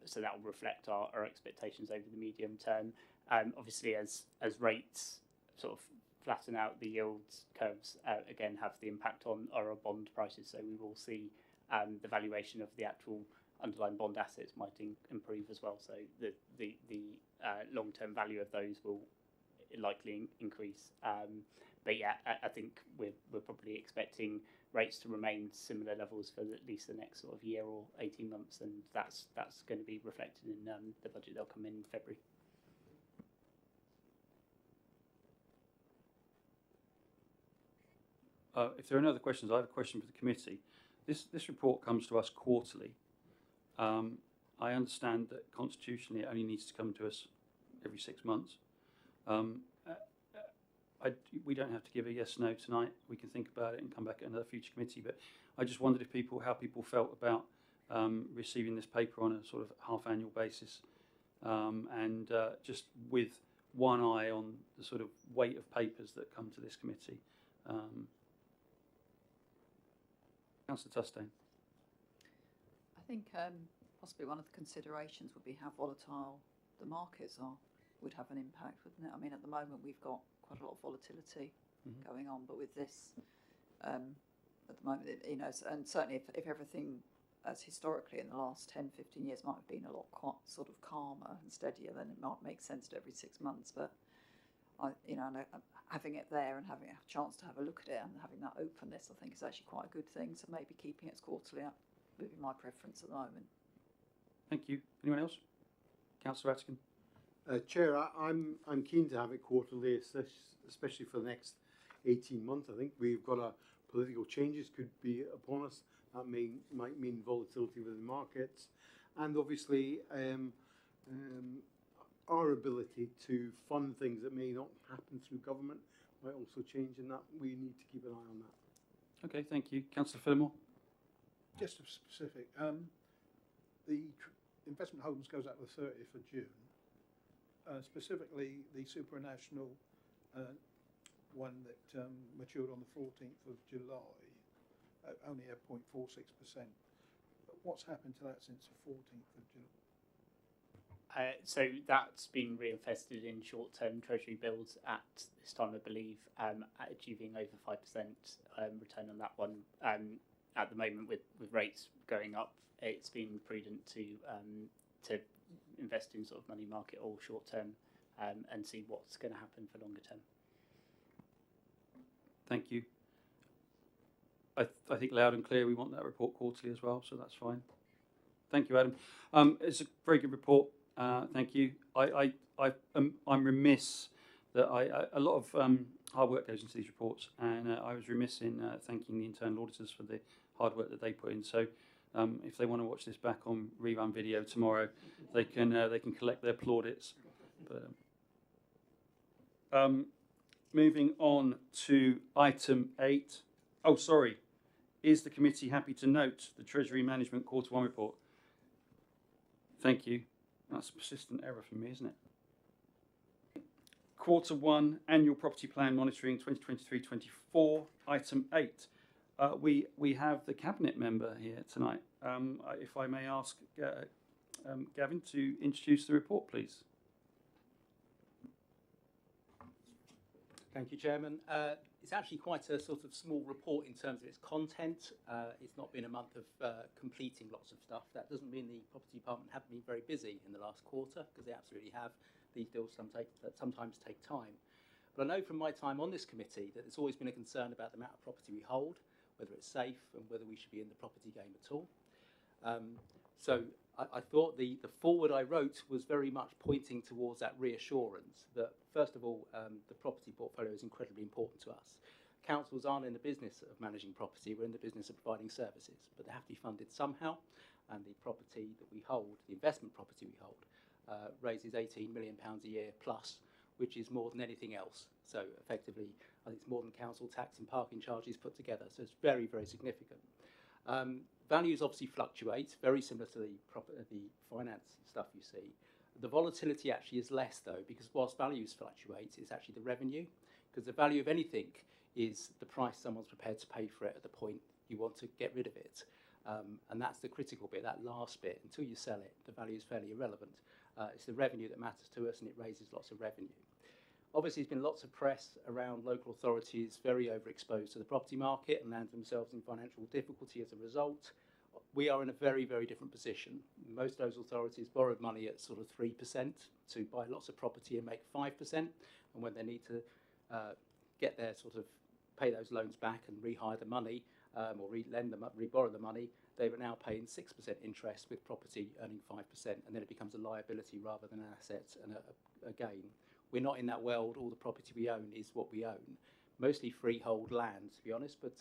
So that will reflect our expectations over the medium term. Obviously, as rates sort of flatten out, the yields curves again have the impact on our bond prices. So we will see the valuation of the actual underlying bond assets might improve as well. So the long-term value of those will likely increase. But yeah, I think we're probably expecting rates to remain similar levels for at least the next sort of year or 18 months, and that's going to be reflected in the budget that'll come in February. If there are no other questions, I have a question for the committee. This report comes to us quarterly. I understand that constitutionally it only needs to come to us every 6 months. We don't have to give a yes/no tonight. We can think about it and come back at another future committee. But I just wondered how people felt about receiving this paper on a sort of half-annual basis, and just with one eye on the sort of weight of papers that come to this committee. Councillor Tustain. I think possibly one of the considerations would be how volatile the markets are. Would have an impact, wouldn't it? I mean, at the moment we've got quite a lot of volatility going on, but with this, at the moment, and certainly if everything, as historically in the last 10, 15 years, might have been a lot sort of calmer and steadier, then it might make sense to every 6 months. But having it there and having a chance to have a look at it and having that openness, I think is actually quite a good thing. So maybe keeping it quarterly up would be my preference at the moment. Thank you. Anyone else? Councillor Rattigan. Chair, I'm keen to have it quarterly, especially for the next 18 months. I think we've got political changes could be upon us. That might mean volatility within markets, and obviously our ability to fund things that may not happen through government might also change, and that we need to keep an eye on that. Okay, thank you. Councillor Fillmore. Just a specific. investment holdings goes out the 30th of June. Specifically, the supranational one that matured on the 14th of July, only at 0.46%. But what's happened to that since the 14th of July? So that's been reinvested in short-term Treasury bills at this time, I believe, achieving over 5% return on that one. At the moment, with rates going up, it's been prudent to invest in sort of money market or short-term and see what's going to happen for longer term. Thank you. I think loud and clear we want that report quarterly as well, so that's fine. Thank you, Adam. It's a very good report. Thank you. I'm remiss that a lot of hard work goes into these reports, and I was remiss in thanking the internal auditors for the hard work that they put in. So if they want to watch this back on rerun video tomorrow, they can collect their plaudits. But moving on to item 8. Oh, sorry. Is the committee happy to note the Treasury Management Quarter 1 report? Thank you. That's a persistent error from me, isn't it? Quarter 1 Annual Property Plan Monitoring 2023-24, item 8. We have the Cabinet member here tonight. If I may ask Gavin to introduce the report, please. Thank you, Chairman. It's actually quite a sort of small report in terms of its content. It's not been a month of completing lots of stuff. That doesn't mean the property department haven't been very busy in the last quarter, because they absolutely have. These deals sometimes take time. But I know from my time on this committee that there's always been a concern about the amount of property we hold, whether it's safe and whether we should be in the property game at all. So I thought the forward I wrote was very much pointing towards that reassurance that, first of all, the property portfolio is incredibly important to us. Councils aren't in the business of managing property, we're in the business of providing services, but they have to be funded somehow, and the property that we hold, the investment property we hold, raises £18 million a year plus, which is more than anything else. So effectively, I think it's more than council tax and parking charges put together, so it's very, very significant. Values obviously fluctuate, very similar to the finance stuff you see. The volatility actually is less, though, because whilst values fluctuate, it's actually the revenue, because the value of anything is the price someone's prepared to pay for it at the point you want to get rid of it. And that's the critical bit, that last bit. Until you sell it, the value is fairly irrelevant. It's the revenue that matters to us, and it raises lots of revenue. Obviously, there's been lots of press around local authorities very overexposed to the property market and land themselves in financial difficulty as a result. We are in a very, very different position. Most of those authorities borrowed money at sort of 3% to buy lots of property and make 5%. And when they need to get their sort of pay those loans back and rehire the money or re-lend them up, re-borrow the money, they are now paying 6% interest with property earning 5%, and then it becomes a liability rather than an asset and a gain. We're not in that world. All the property we own is what we own, mostly freehold land, to be honest, but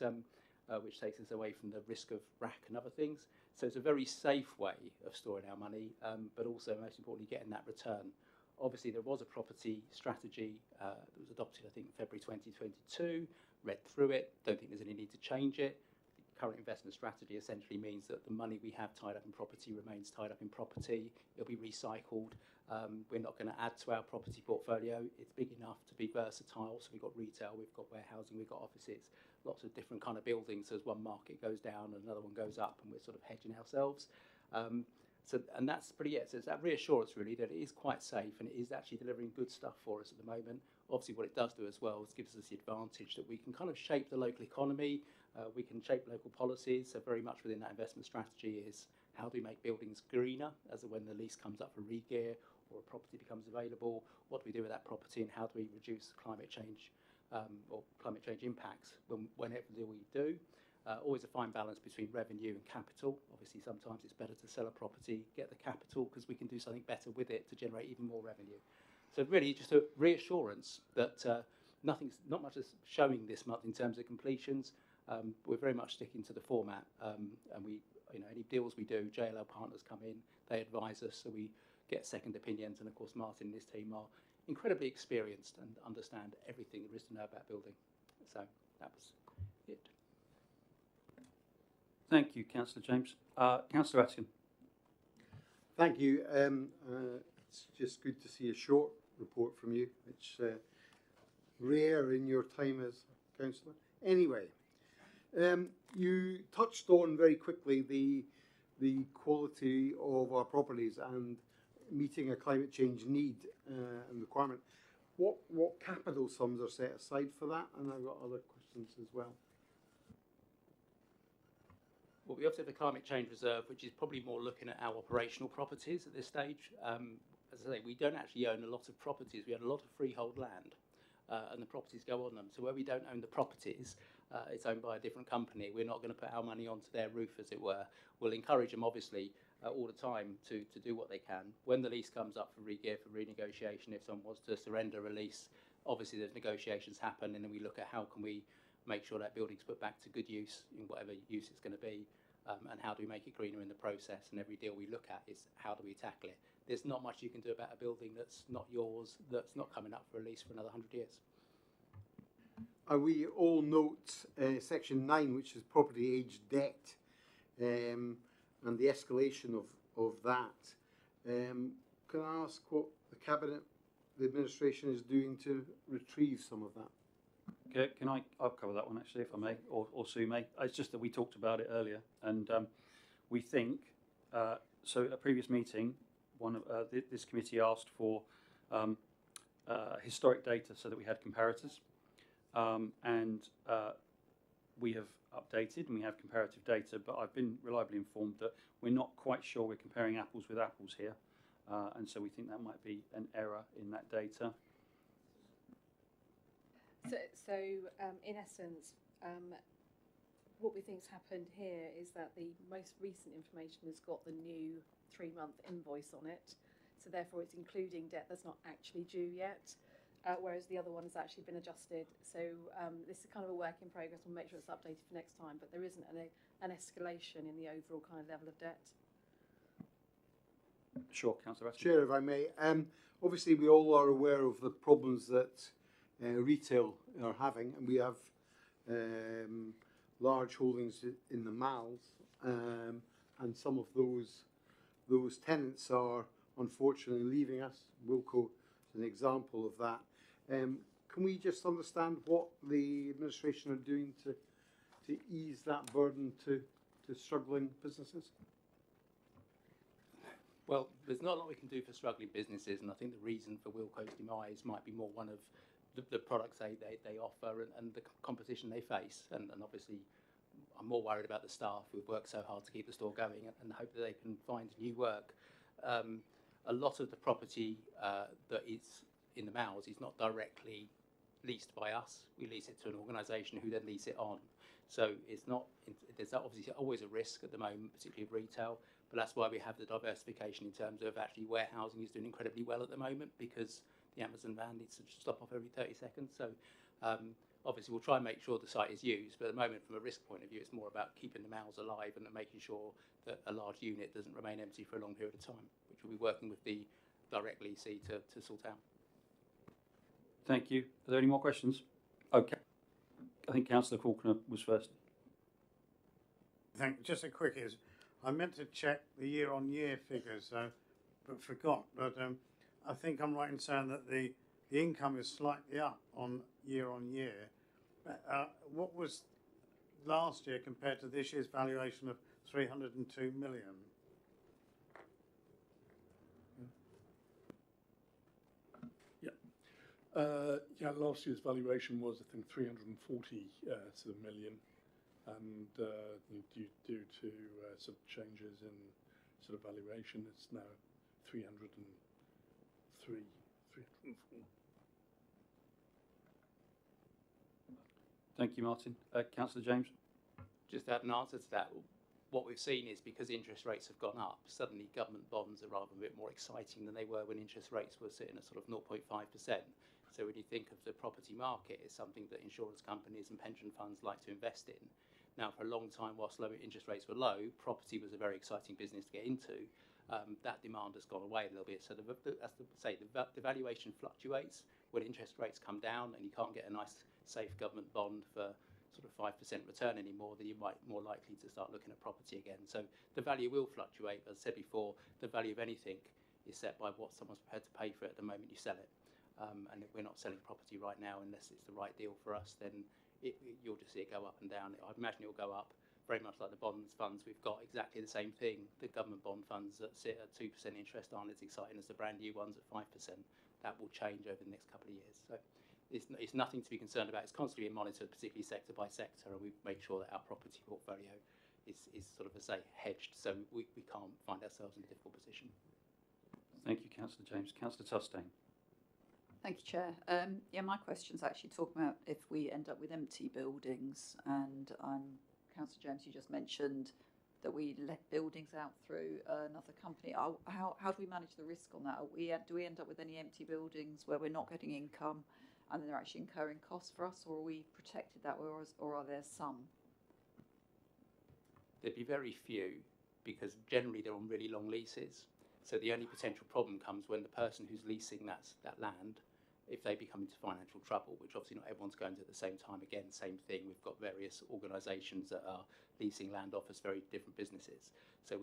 which takes us away from the risk of RAC and other things. So it's a very safe way of storing our money, but also, most importantly, getting that return. Obviously, there was a property strategy that was adopted, I think, in February 2022, read through it, don't think there's any need to change it. The current investment strategy essentially means that the money we have tied up in property remains tied up in property. It'll be recycled. We're not going to add to our property portfolio. It's big enough to be versatile. So we've got retail, we've got warehousing, we've got offices, lots of different kind of buildings. As one market goes down, another one goes up, and we're sort of hedging ourselves. And that's pretty it. So it's that reassurance really that it is quite safe and it is actually delivering good stuff for us at the moment. Obviously, what it does do as well is gives us the advantage that we can kind of shape the local economy. We can shape local policies. So very much within that investment strategy is how do we make buildings greener as when the lease comes up for re-gear or a property becomes available, what do we do with that property, and how do we reduce climate change or climate change impacts whenever we do. Always a fine balance between revenue and capital. Obviously, sometimes it's better to sell a property, get the capital, because we can do something better with it to generate even more revenue. So really just a reassurance that not much is showing this month in terms of completions. We're very much sticking to the format, and we, any deals we do, JLL partners come in, they advise us, so we get second opinions, and of course Martin and his team are incredibly experienced and understand everything there is to know about building. So that was it. Thank you, Councillor James. Councillor Atkin. Thank you. It's just good to see a short report from you. It's rare in your time as councillor. Anyway, you touched on very quickly the quality of our properties and meeting a climate change need and requirement. What capital sums are set aside for that? And I've got other questions as well. Well, we also have the Climate Change Reserve, which is probably more looking at our operational properties at this stage. As I say, we don't actually own a lot of properties. We own a lot of freehold land, and the properties go on them. So where we don't own the properties, it's owned by a different company. We're not going to put our money onto their roof, as it were. We'll encourage them, obviously, all the time to do what they can. When the lease comes up for re-gear, for renegotiation, if someone was to surrender a lease, obviously there's negotiations happen, and then we look at how can we make sure that building's put back to good use in whatever use it's going to be, and how do we make it greener in the process. And every deal we look at is how do we tackle it. There's not much you can do about a building that's not yours, that's not coming up for a lease for another 100 years. We all note section 9, which is property age debt, and the escalation of that. Can I ask what the Cabinet, the administration is doing to retrieve some of that? Okay, I'll cover that one actually, if I may, or Sue may. It's just that we talked about it earlier, and we think, so at a previous meeting, this committee asked for historic data so that we had comparators, and we have updated and we have comparative data, but I've been reliably informed that we're not quite sure we're comparing apples with apples here, and so we think that might be an error in that data. So in essence, what we think's happened here is that the most recent information has got the new 3-month invoice on it, so therefore it's including debt that's not actually due yet, whereas the other one has actually been adjusted. So this is kind of a work in progress. We'll make sure it's updated for next time, but there isn't an escalation in the overall kind of level of debt. Sure, Councillor Ratton. Chair, if I may. Obviously, we all are aware of the problems that retail are having, and we have large holdings in the malls, and some of those tenants are unfortunately leaving us. Wilko is an example of that. Can we just understand what the administration are doing to ease that burden to struggling businesses? Well, there's not a lot we can do for struggling businesses, and I think the reason for Wilko's demise might be more one of the products they offer and the competition they face. And obviously, I'm more worried about the staff who've worked so hard to keep the store going and hope that they can find new work. A lot of the property that is in the malls is not directly leased by us. We lease it to an organisation who then lease it on. So it's not, there's obviously always a risk at the moment, particularly of retail, but that's why we have the diversification in terms of actually warehousing is doing incredibly well at the moment, because the Amazon van needs to stop off every 30 seconds. So obviously we'll try and make sure the site is used, but at the moment from a risk point of view, it's more about keeping the malls alive and making sure that a large unit doesn't remain empty for a long period of time, which we'll be working with the direct leasee to sort out. Thank you. Are there any more questions? Okay. I think Councillor Faulkner was first. Just a quick is, I meant to check the year-on-year figures, but forgot. But I think I'm right in saying that the income is slightly up on year-on-year. What was last year compared to this year's valuation of 302 million? Yeah, last year's valuation was, I think, 340 million, and due to sort of changes in sort of valuation, it's now 303, 304. Thank you, Martin. Councillor James. Just to add an answer to that, what we've seen is because interest rates have gone up, suddenly government bonds are rather a bit more exciting than they were when interest rates were sitting at sort of 0.5%. So when you think of the property market, it's something that insurance companies and pension funds like to invest in. Now, for a long time, whilst low interest rates were low, property was a very exciting business to get into. That demand has gone away a little bit. So the valuation fluctuates when interest rates come down and you can't get a nice, safe government bond for sort of 5% return anymore, then you might be more likely to start looking at property again. So the value will fluctuate. As I said before, the value of anything is set by what someone's prepared to pay for it at the moment you sell it. And if we're not selling property right now unless it's the right deal for us, then you'll just see it go up and down. I'd imagine it'll go up very much like the bonds funds we've got, exactly the same thing. The government bond funds that sit at 2% interest aren't as exciting as the brand new ones at 5%. That will change over the next couple of years. So it's nothing to be concerned about. It's constantly being monitored, particularly sector by sector, and we make sure that our property portfolio is sort of, as I say, hedged, so we can't find ourselves in a difficult position. Thank you, Councillor James. Councillor Tufstein. Thank you, Chair. Yeah, my question's actually talking about if we end up with empty buildings, and Councillor James, you just mentioned that we let buildings out through another company. How do we manage the risk on that? Do we end up with any empty buildings where we're not getting income and they're actually incurring costs for us, or are we protected that way, or are there some? There'd be very few, because generally they're on really long leases. So the only potential problem comes when the person who's leasing that land, if they become into financial trouble, which obviously not everyone's going to at the same time. Again, same thing. We've got various organisations that are leasing land off as very different businesses. So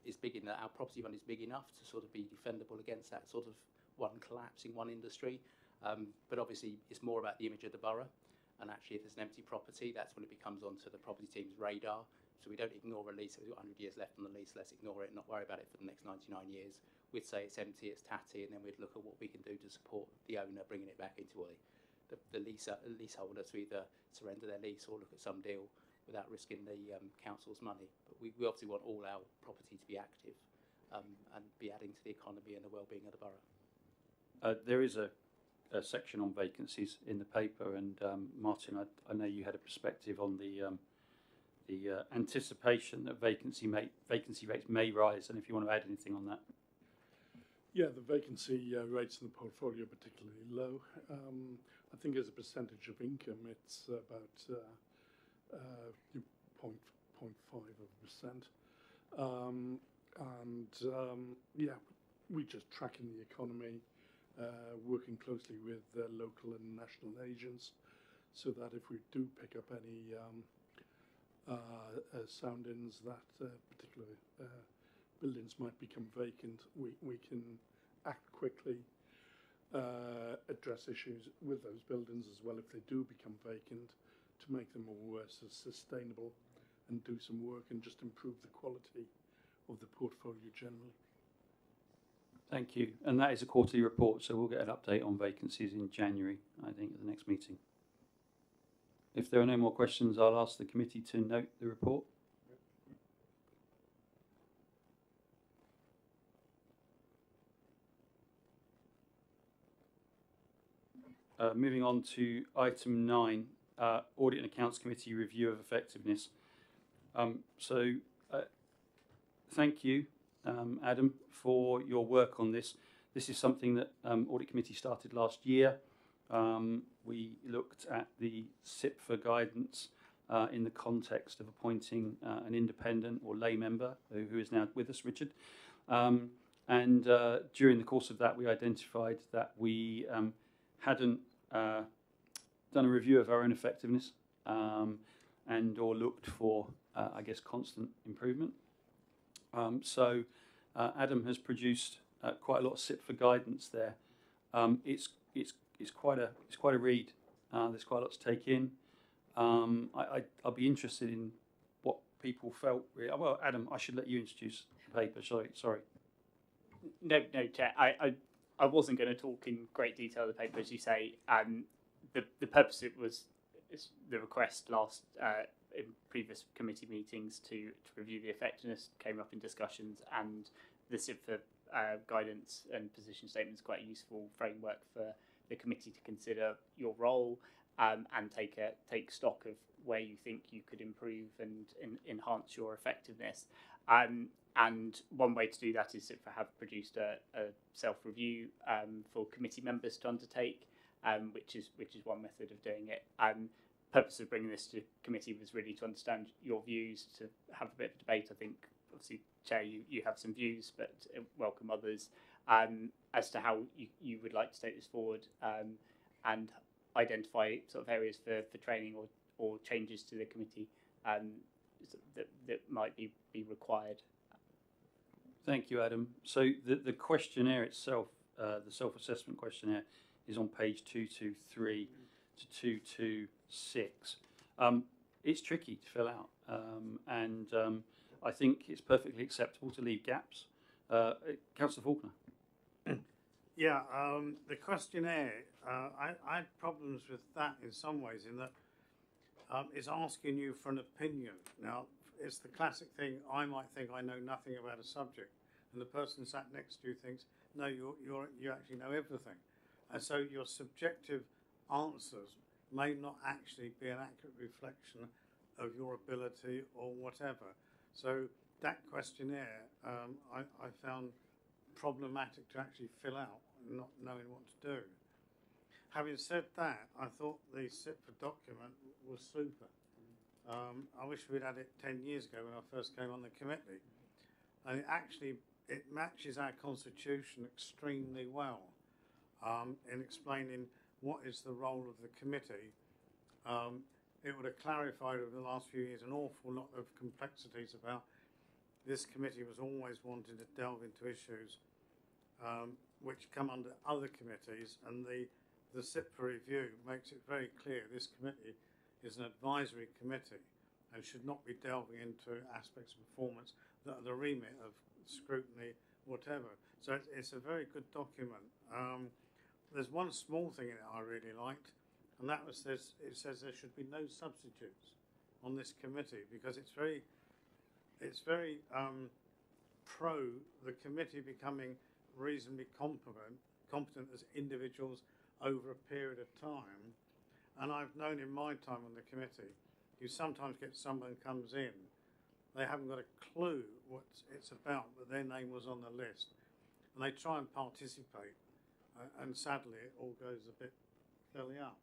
it's big enough. Our property fund is big enough to sort of be defendable against that sort of one collapse in one industry. But obviously, it's more about the image of the borough. And actually, if there's an empty property, that's when it becomes onto the property team's radar. So we don't ignore a lease. We've got 100 years left on the lease. Let's ignore it and not worry about it for the next 99 years. We'd say it's empty, it's tatty, and then we'd look at what we can do to support the owner bringing it back into the leaseholder to either surrender their lease or look at some deal without risking the council's money. But we obviously want all our property to be active and be adding to the economy and the well-being of the borough. There is a section on vacancies in the paper, and Martin, I know you had a perspective on the anticipation that vacancy rates may rise, and if you want to add anything on that. Yeah, the vacancy rates in the portfolio are particularly low. I think as a percentage of income, it's about 0.5%. Yeah, we're just tracking the economy, working closely with local and national agents, so that if we do pick up any soundings that particular buildings might become vacant, we can act quickly, address issues with those buildings as well if they do become vacant, to make them more sustainable and do some work and just improve the quality of the portfolio generally. Thank you. And that is a quarterly report, so we'll get an update on vacancies in January, I think, at the next meeting. If there are no more questions, I'll ask the committee to note the report. Moving on to item 9, Audit and Accounts Committee review of effectiveness. Thank you, Adam, for your work on this. This is something that Audit Committee started last year. We looked at the SIPFA guidance in the context of appointing an independent or lay member who is now with us, Richard. And during the course of that, we identified that we hadn't done a review of our own effectiveness and or looked for, I guess, constant improvement. So Adam has produced quite a lot of SIPFA guidance there. It's quite a read. There's quite a lot to take in. I'll be interested in what people felt. Well, Adam, I should let you introduce the paper. Sorry. No, Chair. I wasn't going to talk in great detail of the paper, as you say. The purpose of it was the request last in previous committee meetings to review the effectiveness came up in discussions, and the SIPFA guidance and position statement is quite a useful framework for the committee to consider your role and take stock of where you think you could improve and enhance your effectiveness. And one way to do that is SIPFA have produced a self-review for committee members to undertake, which is one method of doing it. Purpose of bringing this to committee was really to understand your views, to have a bit of debate. I think, obviously, Chair, you have some views, but welcome others as to how you would like to take this forward and identify sort of areas for training or changes to the committee that might be required. Thank you, Adam. So the questionnaire itself, the self-assessment questionnaire, is on page 223 to 226. It's tricky to fill out, and I think it's perfectly acceptable to leave gaps. Councillor Faulkner. Yeah, the questionnaire, I had problems with that in some ways, in that it's asking you for an opinion. Now, it's the classic thing, I might think I know nothing about a subject, and the person sat next to you thinks, no, you actually know everything. And so your subjective answers may not actually be an accurate reflection of your ability or whatever. So that questionnaire I found problematic to actually fill out, not knowing what to do. Having said that, I thought the SIPFA document was super. I wish we'd had it 10 years ago when I first came on the committee. And it matches our constitution extremely well in explaining what is the role of the committee. It would have clarified over the last few years an awful lot of complexities about this committee was always wanting to delve into issues which come under other committees, and the SIPFA review makes it very clear this committee is an advisory committee and should not be delving into aspects of performance that are the remit of scrutiny, whatever. So it's a very good document. There's one small thing in it I really liked, and that was this. It says there should be no substitutes on this committee, because it's very pro the committee becoming reasonably competent as individuals over a period of time. And I've known in my time on the committee, you sometimes get someone comes in, they haven't got a clue what it's about, but their name was on the list, and they try and participate, and sadly it all goes a bit belly up.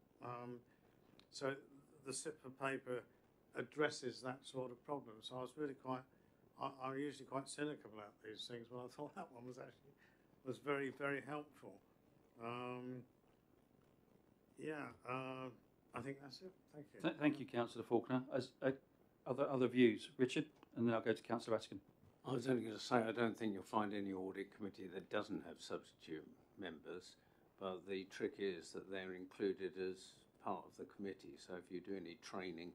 So the SIPFA paper addresses that sort of problem. So I was really I'm usually quite cynical about these things, but I thought that one was very, very helpful. I think that's it. Thank you. Thank you, Councillor Faulkner. As other views, Richard, and then I'll go to Councillor Atkin. I was only going to say I don't think you'll find any audit committee that doesn't have substitute members, but the trick is that they're included as part of the committee. So if you do any training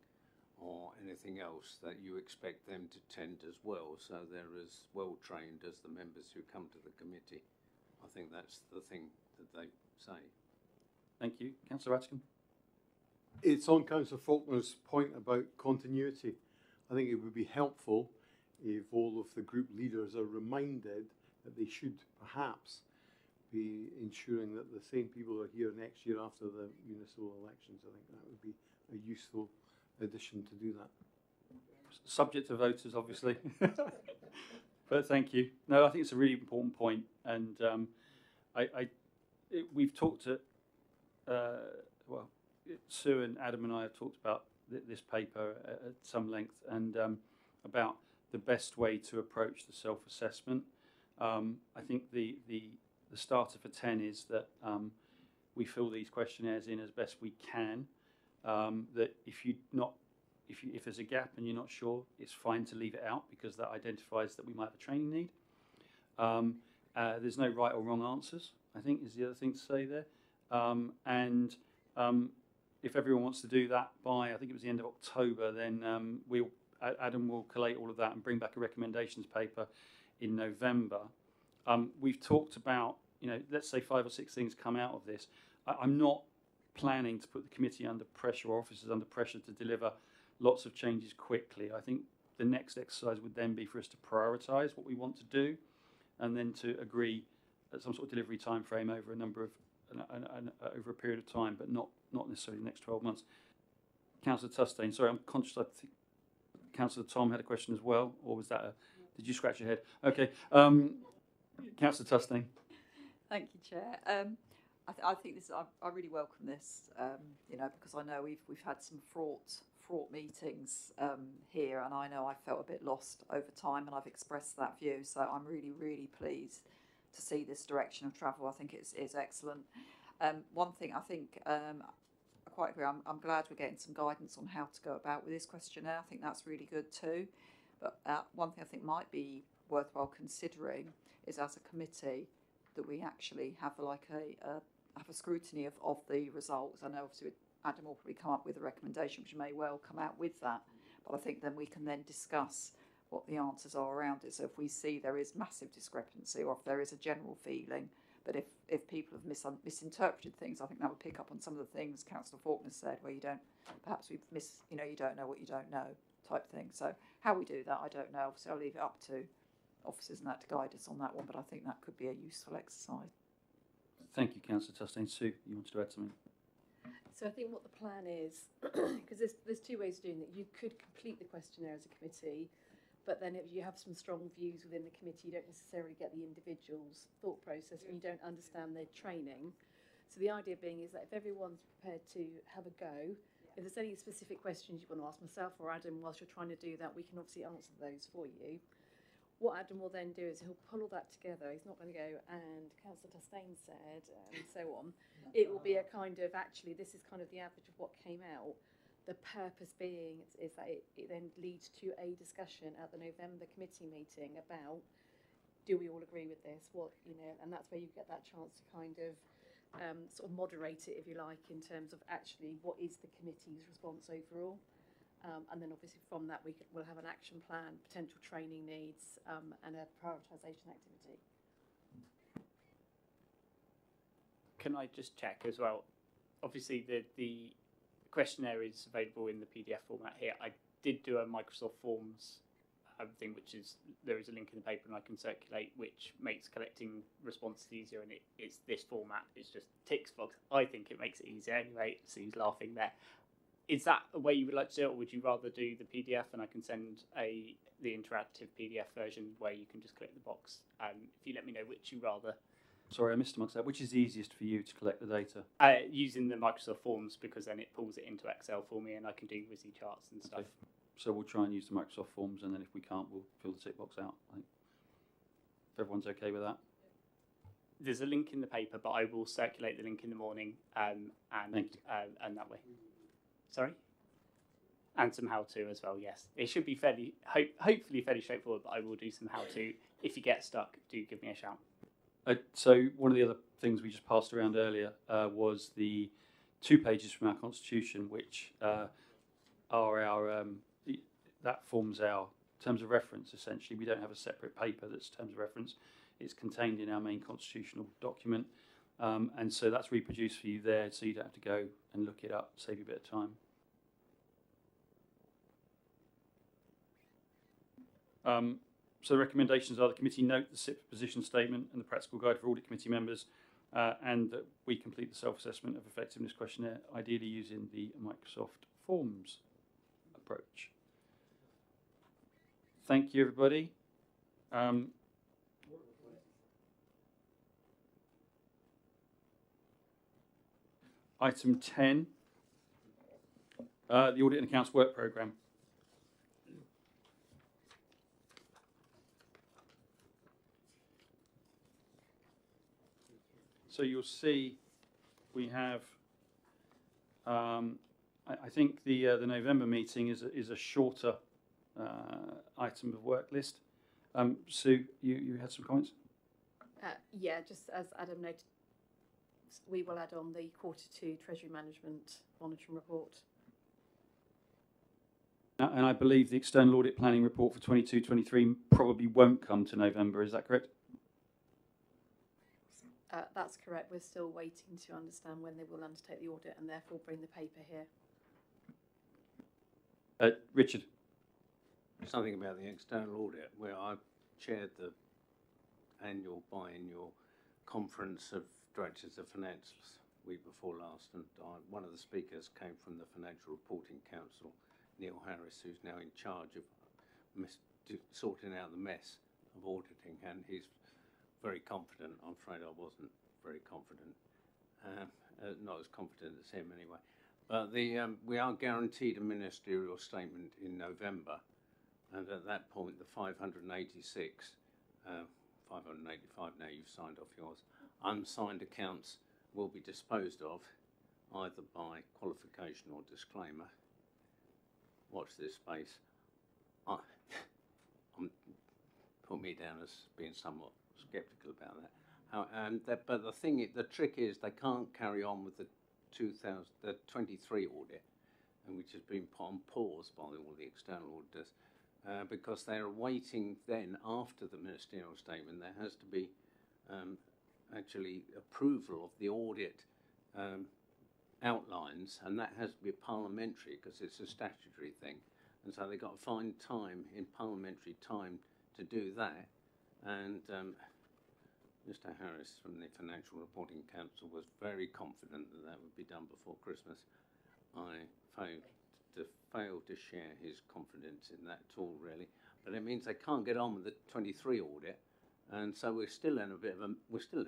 or anything else, that you expect them to attend as well, so they're as well trained as the members who come to the committee. I think that's the thing that they say. Thank you. Councillor Atkin. It's on Councillor Faulkner's point about continuity. I think it would be helpful if all of the group leaders are reminded that they should perhaps be ensuring that the same people are here next year after the municipal elections. I think that would be a useful addition to do that. Subject to voters, obviously. But thank you. No, I think it's a really important point, and we've talked at Sue and Adam and I have talked about this paper at some length, and about the best way to approach the self-assessment. I think the starter for 10 is that we fill these questionnaires in as best we can. That if there's a gap and you're not sure, it's fine to leave it out, because that identifies that we might have a training need. There's no right or wrong answers, I think, is the other thing to say there. If everyone wants to do that by, I think it was the end of October, then Adam will collate all of that and bring back a recommendations paper in November. We've talked about, let's say 5 or 6 things come out of this. I'm not planning to put the committee under pressure, or officers under pressure, to deliver lots of changes quickly. I think the next exercise would then be for us to prioritise what we want to do, and then to agree at some sort of delivery time frame over a number of over a period of time, but not necessarily the next 12 months. Councillor Tustain, sorry, I'm conscious I think Councillor Tom had a question as well, or was that did you scratch your head? Okay, Councillor Tustain. Thank you, Chair. I think this. I really welcome this. Because I know we've had some fraught meetings here, and I know I felt a bit lost over time, and I've expressed that view. So I'm really, really pleased to see this direction of travel. I think it's excellent. One thing I think I quite agree. I'm glad we're getting some guidance on how to go about with this questionnaire. I think that's really good too. But one thing I think might be worthwhile considering is, as a committee, that we actually have like have a scrutiny of the results. I know obviously Adam will probably come up with a recommendation which may well come out with that, but I think then we can then discuss what the answers are around it. So if we see there is massive discrepancy, or if there is a general feeling, but if people have misinterpreted things, I think that would pick up on some of the things Councillor Faulkner said, where you don't know what you don't know type thing. So how we do that, I don't know. Obviously, I'll leave it up to officers and that to guide us on that one, but I think that could be a useful exercise. Thank you, Councillor Chastain. Sue, you wanted to add something? So I think what the plan is, because there's two ways of doing it. You could complete the questionnaire as a committee, but then if you have some strong views within the committee, you don't necessarily get the individual's thought process and you don't understand their training. So the idea being is that if everyone's prepared to have a go, if there's any specific questions you want to ask myself or Adam whilst you're trying to do that, we can obviously answer those for you. What Adam will then do is he'll pull all that together. He's not going to go, and Councillor Chastain said, and so on. It will be a kind of, actually, this is kind of the average of what came out. The purpose being is that it then leads to a discussion at the November committee meeting about, do we all agree with this? What, and that's where you get that chance to kind of sort of moderate it, if you like, in terms of actually what is the committee's response overall. And then obviously from that we'll have an action plan, potential training needs, and a prioritisation activity. Can I just check as well? Obviously the questionnaire is available in the PDF format here. I did do a Microsoft Forms thing, which is, there is a link in the paper and I can circulate, which makes collecting responses easier, and it's this format. It's just ticks box. I think it makes it easier anyway. Sue's laughing there. Is that a way you would like to do it, or would you rather do the PDF and I can send the interactive PDF version where you can just click the box? If you let me know which you rather. Sorry, I missed amongst that. Which is the easiest for you to collect the data? Using the Microsoft Forms, because then it pulls it into Excel for me and I can do WYSI charts and stuff. Okay. So we'll try and use the Microsoft Forms, and then if we can't, we'll fill the tick box out, I think. If everyone's okay with that? There's a link in the paper, but I will circulate the link in the morning and that way. Sorry? And some how-to as well, yes. It should be fairly, hopefully fairly straightforward, but I will do some how-to. If you get stuck, do give me a shout. So one of the other things we just passed around earlier was the 2 pages from our constitution, which are our that forms our terms of reference. Essentially, we don't have a separate paper that's terms of reference. It's contained in our main constitutional document, and so that's reproduced for you there, so you don't have to go and look it up. Save you a bit of time. So the recommendations are: the committee note the SIP position statement and the practical guide for audit committee members, and that we complete the self-assessment of effectiveness questionnaire, ideally using the Microsoft Forms approach. Thank you, everybody. Item 10, the Audit and Accounts Work Programme. So you'll see we have, I think the November meeting is a shorter item of work list. Sue, you had some comments? Yeah, just as Adam noted, we will add on the Q2 Treasury Management Monitoring Report. And I believe the External Audit Planning Report for 22-23 probably won't come to November, is that correct? That's correct. We're still waiting to understand when they will undertake the audit and therefore bring the paper here. Richard? Something about the external audit, where I chaired the annual biannual conference of directors of finance week before last, and one of the speakers came from the Financial Reporting Council, Neil Harris, who's now in charge of sorting out the mess of auditing, and he's very confident. I'm afraid I wasn't very confident, not as confident as him anyway. But we are guaranteed a ministerial statement in November, and at that point the 586, 585 now you've signed off yours, unsigned accounts will be disposed of either by qualification or disclaimer. Watch this space. Put me down as being somewhat sceptical about that. But the trick is they can't carry on with the 23 audit, and which has been put on pause by all the external auditors, because they're awaiting then, after the ministerial statement, there has to be actually approval of the audit outlines, and that has to be parliamentary because it's a statutory thing. And so they've got to find time in parliamentary time to do that. And Mr. Harris from the Financial Reporting Council was very confident that that would be done before Christmas. I failed to share his confidence in that at all, really. But it means they can't get on with the 23 audit, and so we're still in a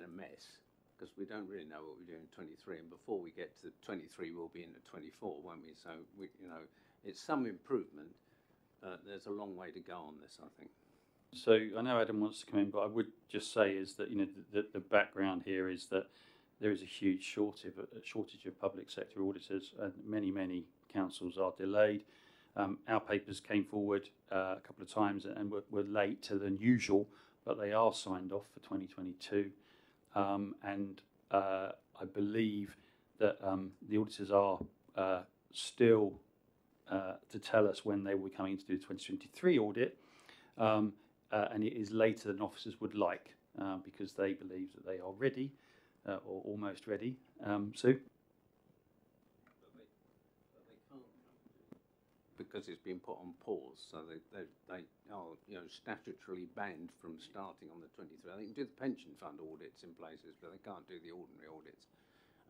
mess because we don't really know what we're doing in 23. And before we get to 23, we'll be into 24, won't we? So it's some improvement, but there's a long way to go on this, I think. So I know Adam wants to come in, but I would just say is that the background here is that there is a huge shortage of public sector auditors, and many councils are delayed. Our papers came forward a couple of times and were later than usual, but they are signed off for 2022. And I believe that the auditors are still to tell us when they will be coming to do the 2023 audit. And it is later than officers would like, because they believe that they are ready or almost ready. Sue? Because it's been put on pause, so they are statutorily banned from starting on the 23. They can do the pension fund audits in places, but they can't do the ordinary audits.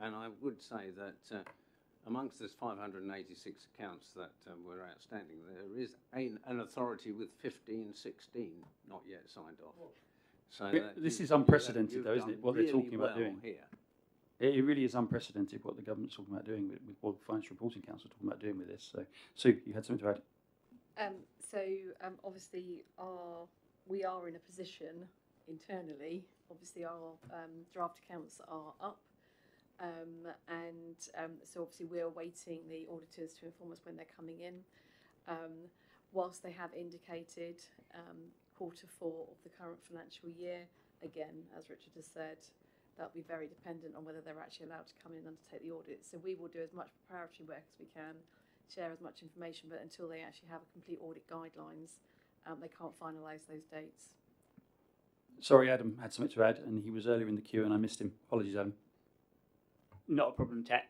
And I would say that amongst this 586 accounts that were outstanding, there is an authority with 16 not yet signed off. So this is unprecedented, though, isn't it? What they're talking about doing here. It really is unprecedented what the government's talking about doing with what the Financial Reporting Council talking about doing with this. So, Sue, you had something to add? Obviously, we are in a position internally. Obviously, our draft accounts are up. So obviously we're awaiting the auditors to inform us when they're coming in. Whilst they have indicated Q4 of the current financial year, again, as Richard has said, that'll be very dependent on whether they're actually allowed to come in and undertake the audit. So we will do as much preparatory work as we can, share as much information, but until they actually have a complete audit guidelines, they can't finalise those dates. Sorry, Adam had something to add, and he was earlier in the queue and I missed him. Apologies, Adam. Not a problem, Chair.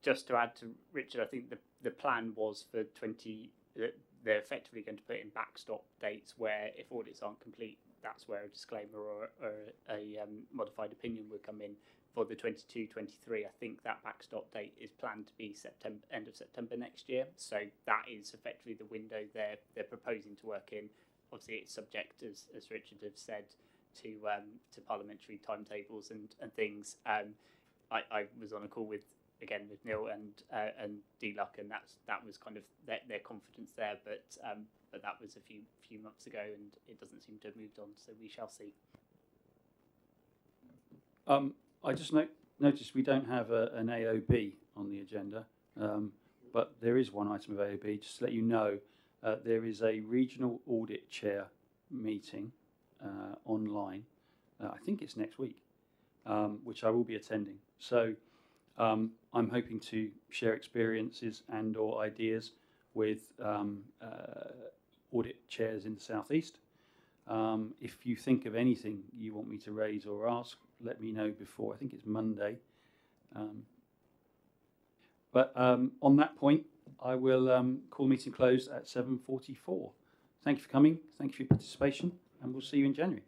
Just to add to Richard, I think the plan was for 20. They're effectively going to put in backstop dates where, if audits aren't complete, that's where a disclaimer or a modified opinion would come in. For the 22-23, I think that backstop date is planned to be end of September next year. So that is effectively the window they're proposing to work in. Obviously, it's subject, as Richard has said, to parliamentary timetables and things. I was on a call with Neil and D-Luck, and that was kind of their confidence there, but that was a few months ago, and it doesn't seem to have moved on. So we shall see. I just noticed we don't have an AOB on the agenda, but there is one item of AOB. Just to let you know, there is a regional audit chair meeting online. I think it's next week, which I will be attending. So I'm hoping to share experiences and or ideas with audit chairs in the South East. If you think of anything you want me to raise or ask, let me know before. I think it's Monday. But on that point, I will call the meeting closed at 7:44. Thank you for coming. Thank you for your participation, and we'll see you in January.